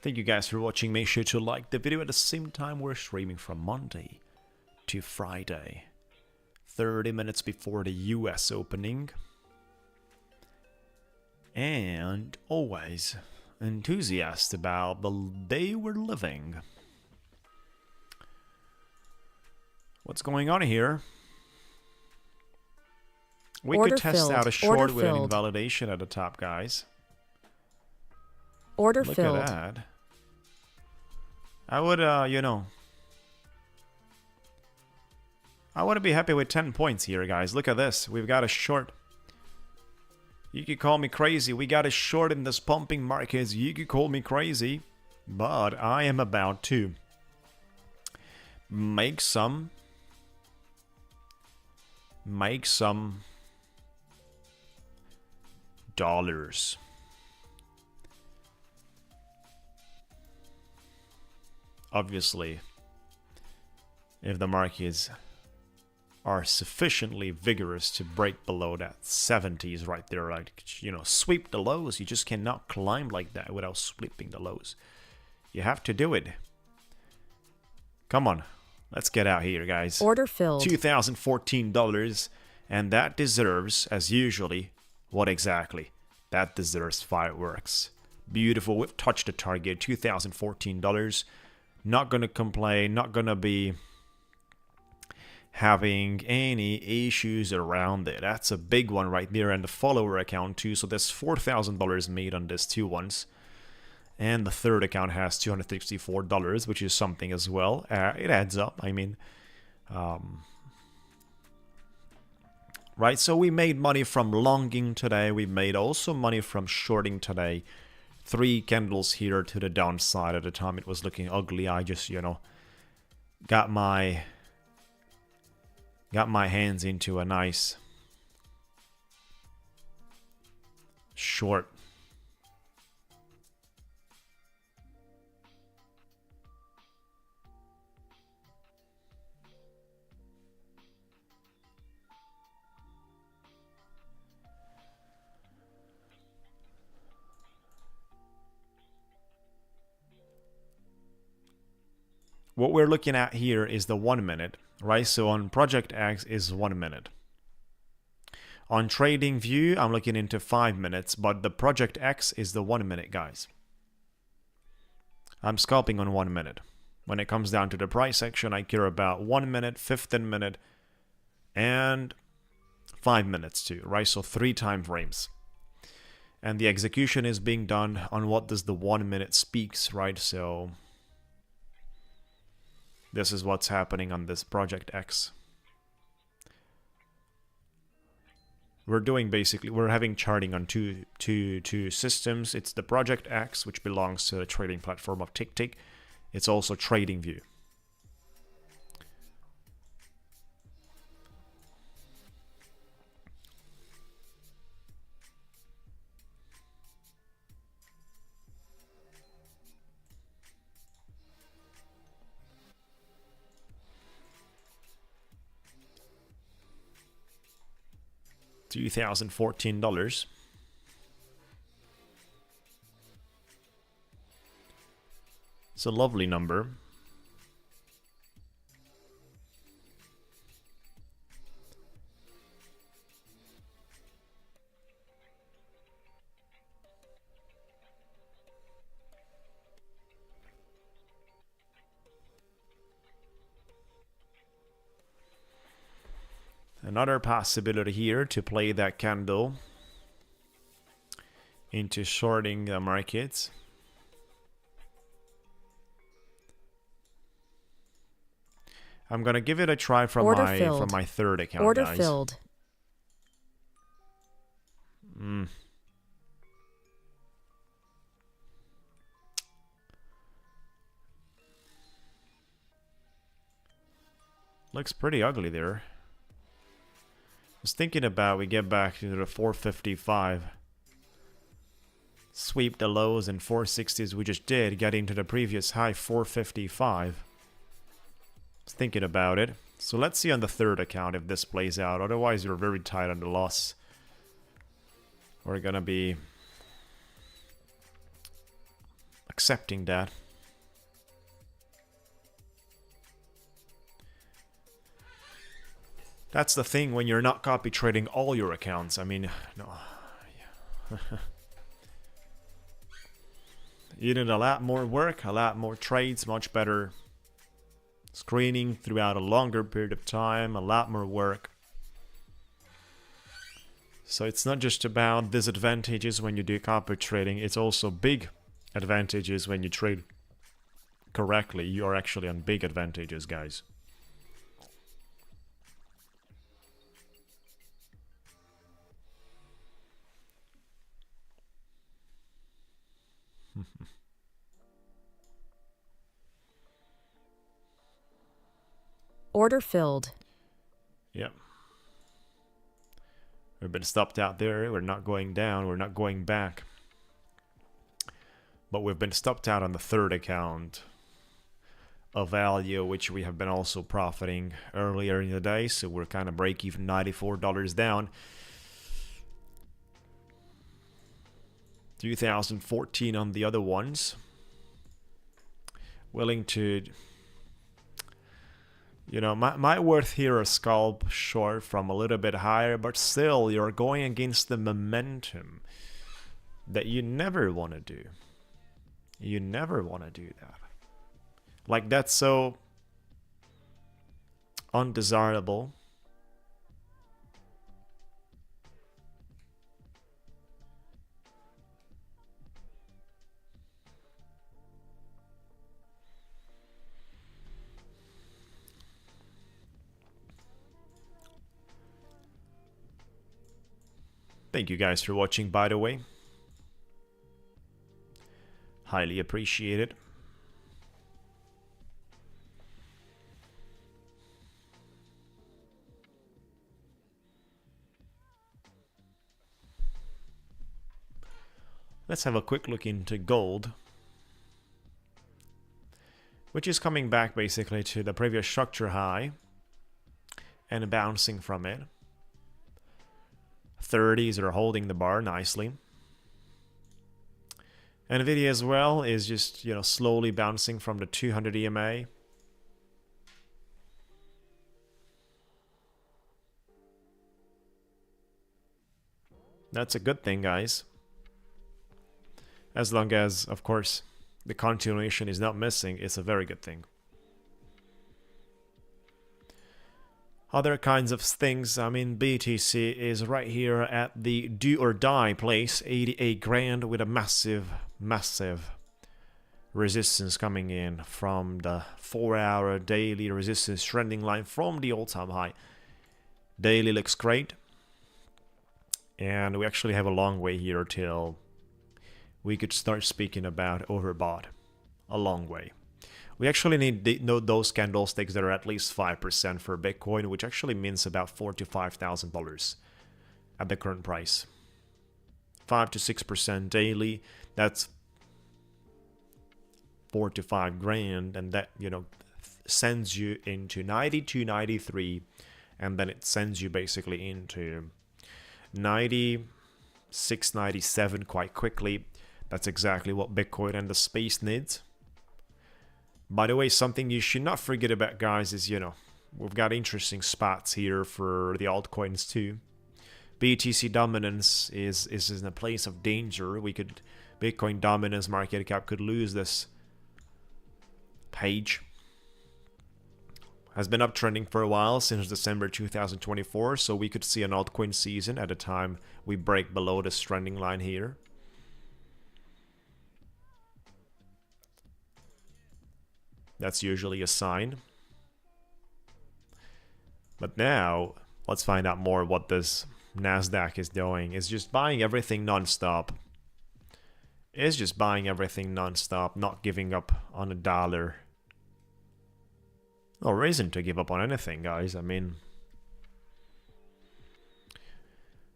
Thank you guys for watching. Make sure to like the video. At the same time, we're streaming from Monday to Friday, 30 minutes before the US opening. And always enthusiastic about the day we're living. What's going on here? We
Order
could test
filled.
out a short
Order
with an
filled.
invalidation at the top, guys.
Order
Look
filled.
at that. I would, you know, I want to be happy with 10 points here, guys. Look at this. We've got a short. You could call me crazy. We got a short in this pumping market. You could call me crazy. But I am about to make some dollars. Obviously, if the markets are sufficiently vigorous to break below that 70s right there, like, you know, sweep the lows. You just cannot climb like that without sweeping the lows. You have to do it. Come on, let's get out here, guys.
Order filled.
$2,014, and that deserves, as usually, what exactly? That deserves fireworks. Beautiful. We've touched the target, $2,014. Not gonna complain, not gonna be having any issues around it. That's a big one right there, and the follower account too. So there's $4,000 made on this two ones. And the third account has $264, which is something as well. It adds up. I mean, right? So we made money from longing today. We made also money from shorting today. 3 candles here to the downside. At the time it was looking ugly. I just, you know, got my hands into a nice short. What we're looking at here is the 1 minute, right? So on Project X is 1 minute. On Trading View, I'm looking into 5 minutes, but the Project X is the 1 minute, guys. I'm scalping on 1 minute. When it comes down to the price action, I care about 1 minute, 15 minute, and 5 minutes too, right? So 3 time frames. And the execution is being done on what does the 1 minute speaks, right? So this is what's happening on this Project X. We're doing basically, we're having charting on two systems. It's the Project X, which belongs to the trading platform of Ticktick. It's also Trading View. $2,014. It's a lovely number. Another possibility here to play that candle into shorting the markets. I'm gonna give it a try from my third account,
Order
guys.
filled.
Looks pretty ugly there. I was thinking about we get back to the 455. Sweep the lows and 460s we just did, get into the previous high 455. Was thinking about it. So let's see on the third account if this plays out. Otherwise, you're very tight on the loss. We're gonna be accepting that. That's the thing when you're not copy trading all your accounts. I mean, no. You need a lot more work, a lot more trades, much better screening throughout a longer period of time, a lot more work. So it's not just about disadvantages when you do copy trading, it's also big advantages when you trade correctly. You are actually on big advantages, guys.
Order filled.
Yep. We've been stopped out there. We're not going down. We're not going back. But we've been stopped out on the third account of value, which we have been also profiting earlier in the day. So we're kind of break even, $94 down. 2014 on the other ones. Willing to, you know, might worth here a scalp short from a little bit higher, but still you're going against the momentum that you never want to do. You never want to do that. Like, that's so undesirable. Thank you guys for watching, by the way. Highly appreciate it. Let's have a quick look into gold, which is coming back basically to the previous structure high and bouncing from it. 30s are holding the bar nicely. Nvidia as well is just, slowly bouncing from the 200 EMA. That's a good thing, guys. As long as, of course, the continuation is not missing, it's a very good thing. Other kinds of things, I mean, BTC is right here at the do or die place, 88 grand, with a massive resistance coming in from the 4-hour daily resistance trending line from the all-time high. Daily looks great, and we actually have a long way here till we could start speaking about overbought. A long way. We actually need those candlesticks that are at least 5% for Bitcoin, which actually means about $4,000 to $5,000 at the current price. 5 to 6% daily, that's 4 to 5 grand, and that, sends you into 92, 93, and then it sends you basically into 96, 97 quite quickly. That's exactly what Bitcoin and the space needs. By the way, something you should not forget about, guys, is, we've got interesting spots here for the altcoins too. BTC dominance is in a place of danger. Bitcoin dominance market cap could lose this page. Has been uptrending for a while, since December 2024, so we could see an altcoin season at a time we break below this trending line here. That's usually a sign. But now, let's find out more what this Nasdaq is doing. It's just buying everything non-stop. It's just buying everything non-stop, not giving up on a dollar. No reason to give up on anything, guys. I mean,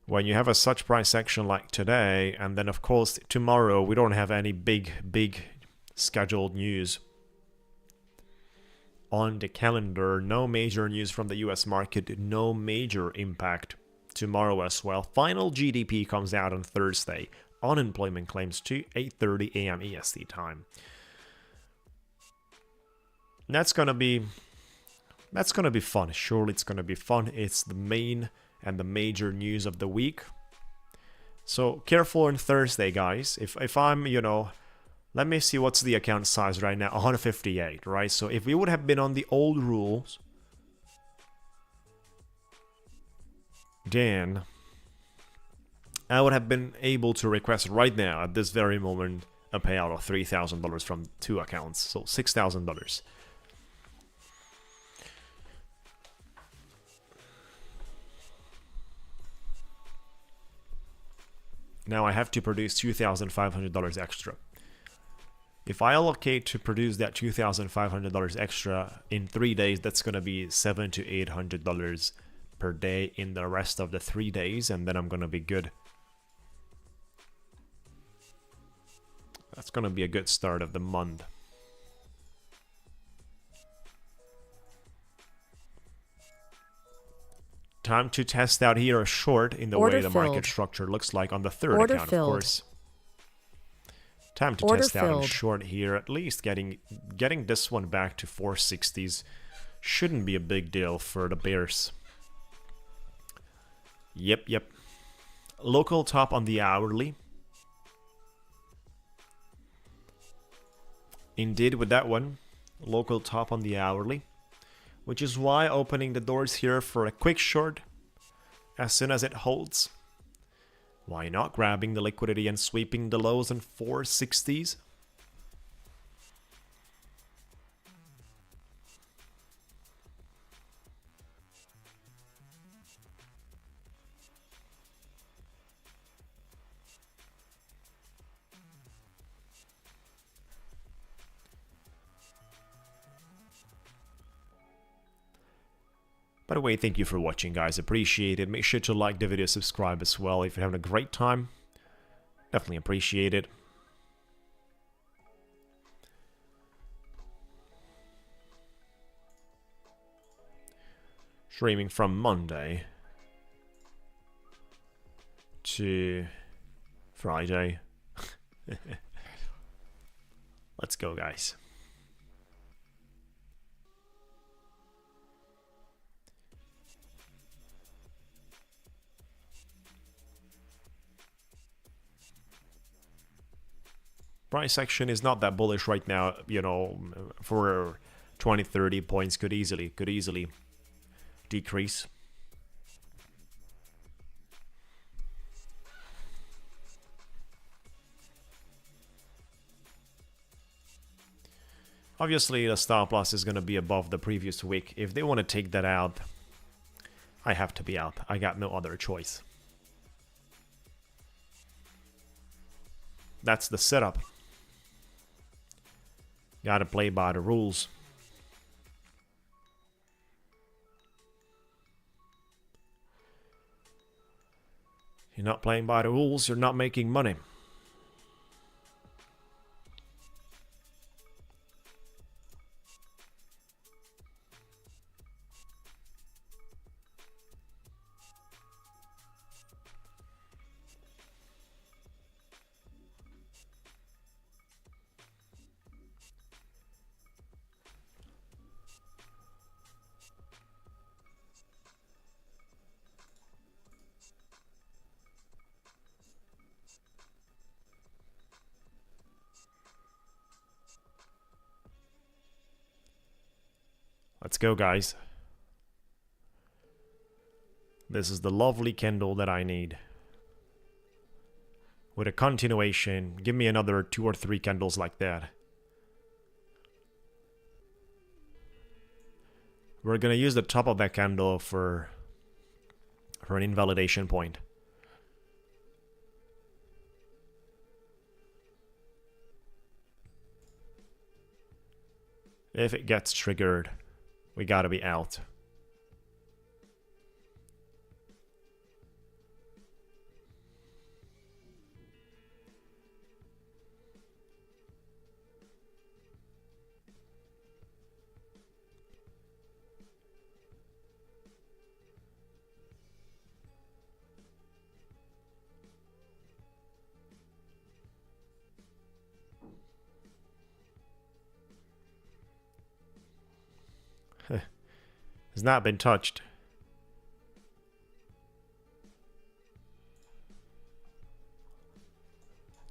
when you have a such price action like today, and then of course tomorrow we don't have any big scheduled news on the calendar, no major news from the US market, no major impact tomorrow as well. Final GDP comes out on Thursday. Unemployment claims to 8:30 a.m. EST time. That's gonna be fun. Surely it's gonna be fun. It's the main and the major news of the week. So careful on Thursday, guys. If I'm, let me see what's the account size right now. 158, right? So if we would have been on the old rules, then I would have been able to request right now, at this very moment, a payout of $3,000 from 2 accounts. So $6,000. Now I have to produce $2,500 extra. If I allocate to produce that $2,500 extra in 3 days, that's going to be $700 to $800 per day in the rest of the 3 days, and then I'm going to be good. That's going to be a good start of the month. Time to test out here a short in the way the market structure looks like on the third account, of course. Time to test out a short here, at least getting this one back to 460s shouldn't be a big deal for the bears. Yep. Local top on the hourly. Indeed, with that one, local top on the hourly, which is why opening the doors here for a quick short as soon as it holds. Why not grabbing the liquidity and sweeping the lows in 460s? By the way, thank you for watching, guys. Appreciate it. Make sure to like the video, subscribe as well. If you're having a great time, definitely appreciate it. Streaming from Monday to Friday. Let's go, guys. Price action is not that bullish right now, you know, for 20, 30 points could easily decrease. Obviously, the stop loss is going to be above the previous week. If they want to take that out, I have to be out. I got no other choice. That's the setup. Gotta play by the rules. You're not playing by the rules, you're not making money. Let's go, guys. This is the lovely candle that I need. With a continuation, give me another 2 or 3 candles like that. We're gonna use the top of that candle for an invalidation point. If it gets triggered, we gotta be out. Has not been touched.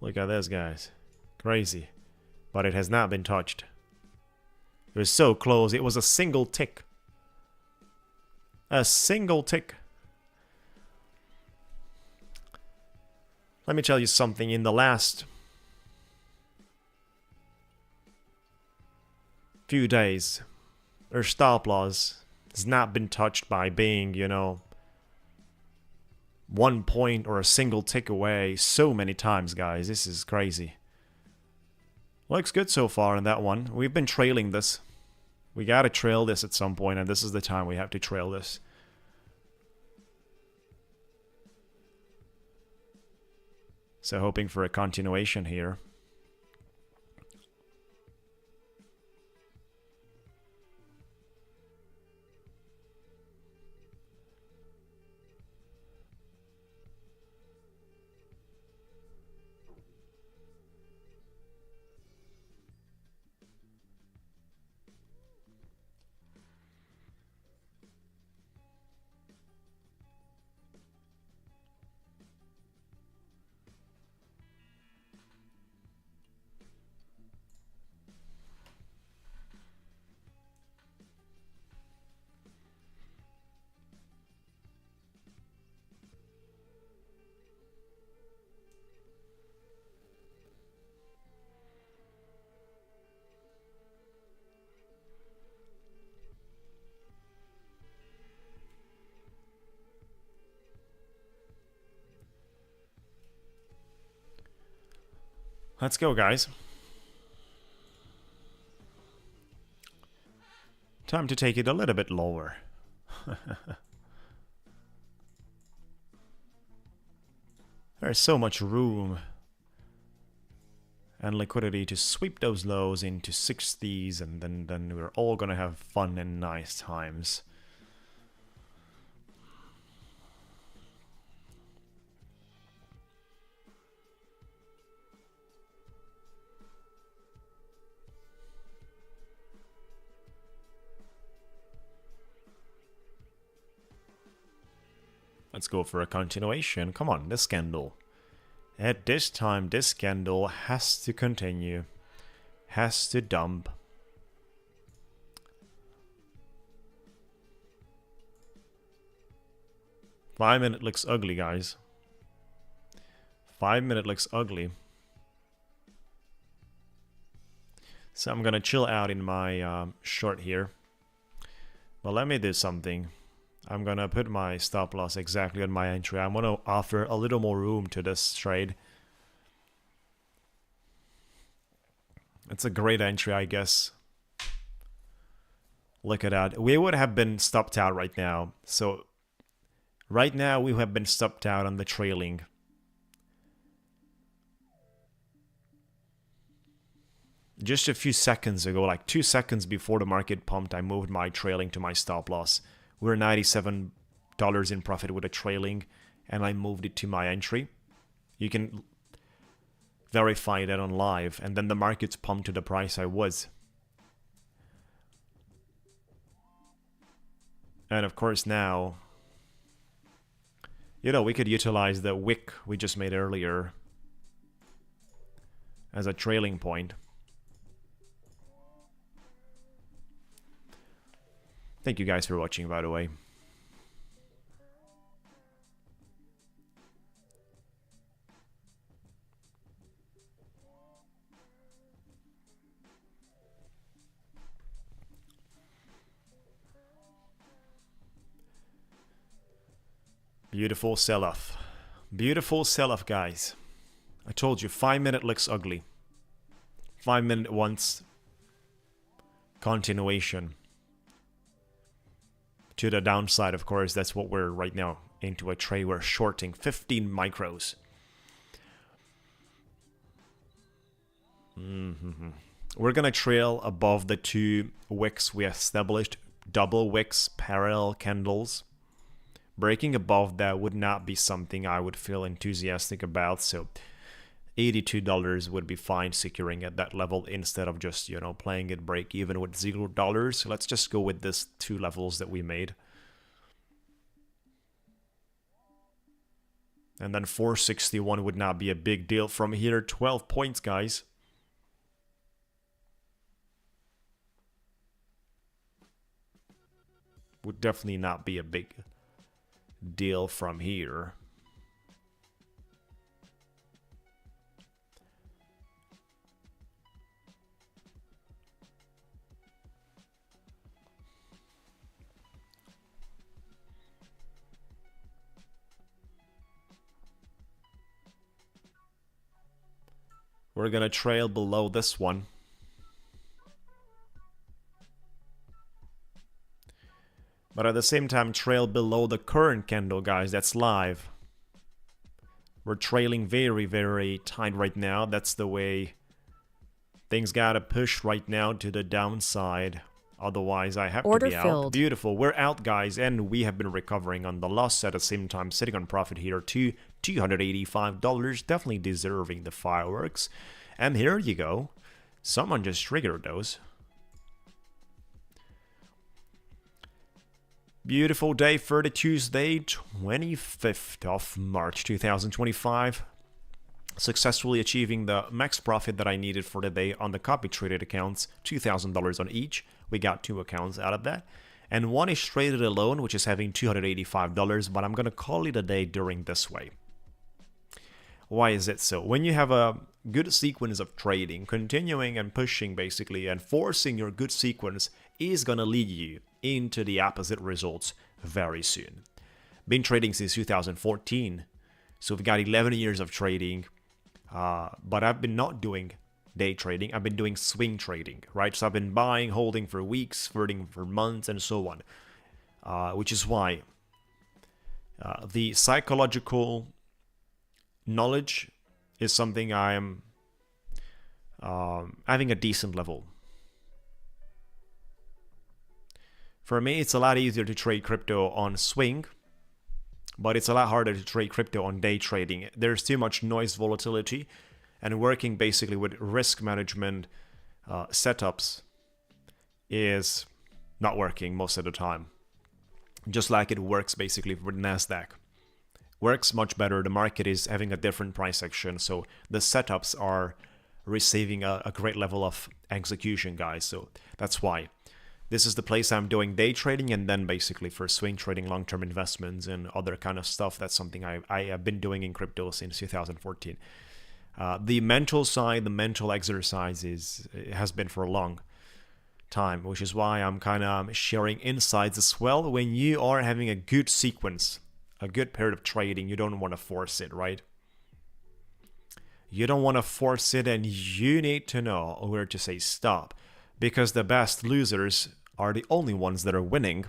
Look at this, guys. Crazy. But it has not been touched. It was so close. It was a single tick. A single tick. Let me tell you something. In the last few days, their stop loss has not been touched by being, you know, 1 point or a single tick away so many times, guys. This is crazy. Looks good so far in that one. We've been trailing this. We gotta trail this at some point, and this is the time we have to trail this. So hoping for a continuation here. Let's go, guys. Time to take it a little bit lower. There's so much room and liquidity to sweep those lows into 60s, and then we're all gonna have fun and nice times. Let's go for a continuation. Come on, this candle. At this time, this candle has to continue. Has to dump. Five-minute looks ugly, guys. 5-minute looks ugly. So I'm gonna chill out in my short here. But let me do something. I'm gonna put my stop loss exactly on my entry. I'm gonna offer a little more room to this trade. It's a great entry, I guess. Look at that. We would have been stopped out right now. So right now we have been stopped out on the trailing. Just a few seconds ago, like 2 seconds before the market pumped, I moved my trailing to my stop loss. We're $97 in profit with a trailing, and I moved it to my entry. You can verify that on live, and then the market's pumped to the price I was. And of course now, you know, we could utilize the wick we just made earlier as a trailing point. Thank you guys for watching, by the way. Beautiful sell-off. Beautiful sell-off, guys. I told you, 5-minute looks ugly. 5-minute wants continuation. To the downside, of course, that's what we're right now into a trade. We're shorting 15 micros. We're gonna trail above the 2 wicks we established, double wicks, parallel candles. Breaking above that would not be something I would feel enthusiastic about, so $82 would be fine securing at that level instead of just, you know, playing it break even with $0. So let's just go with this 2 levels that we made. And then 461 would not be a big deal from here. 12 points, guys. Would definitely not be a big deal from here. We're gonna trail below this one. But at the same time, trail below the current candle, guys. That's live. We're trailing very, very tight right now. That's the way things gotta push right now to the downside. Otherwise, I have to be out. Beautiful. We're out, guys, and we have been recovering on the loss at the same time, sitting on profit here to $285. Definitely deserving the fireworks. And here you go. Someone just triggered those. Beautiful day for the Tuesday, 25th of March 2025. Successfully achieving the max profit that I needed for the day on the copy traded accounts, $2,000 on each. We got 2 accounts out of that. And one is traded alone, which is having $285, but I'm going to call it a day during this way. Why is it so? When you have a good sequence of trading, continuing and pushing basically, and forcing your good sequence is going to lead you into the opposite results very soon. Been trading since 2014, so we've got 11 years of trading, but I've been not doing day trading. I've been doing swing trading, right? So I've been buying, holding for weeks, holding for months, and so on. which is why the psychological knowledge is something I am having a decent level. For me, it's a lot easier to trade crypto on swing, but it's a lot harder to trade crypto on day trading. There's too much noise volatility, and working basically with risk management setups is not working most of the time. Just like it works basically with Nasdaq. Works much better. The market is having a different price action, so the setups are receiving a great level of execution, guys. So that's why this is the place I'm doing day trading, and then basically for swing trading, long-term investments, and other kind of stuff. That's something I have been doing in crypto since 2014. The mental side, the mental exercise has been for a long time, which is why I'm kind of sharing insights as well. When you are having a good sequence, a good period of trading, you don't want to force it, right? You don't want to force it, and you need to know where to say stop, because the best losers are the only ones that are winning.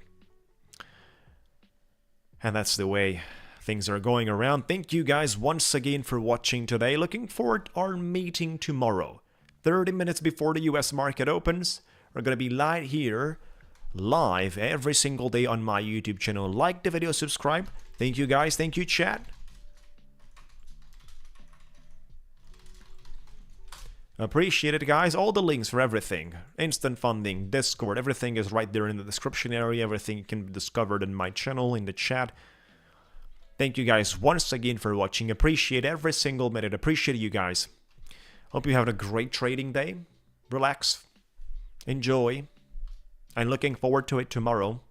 And that's the way things are going around. Thank you guys once again for watching today. Looking forward to our meeting tomorrow, 30 minutes before the US market opens. We're going to be live every single day on my YouTube channel. Like the video, subscribe. Thank you guys. Thank you, chat. Appreciate it, guys. All the links for everything, instant funding, Discord, everything is right there in the description area. Everything can be discovered in my channel, in the chat. Thank you guys once again for watching. Appreciate every single minute. Appreciate you guys. Hope you have a great trading day. Relax. Enjoy. I'm looking forward to it tomorrow.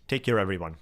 Take care, everyone.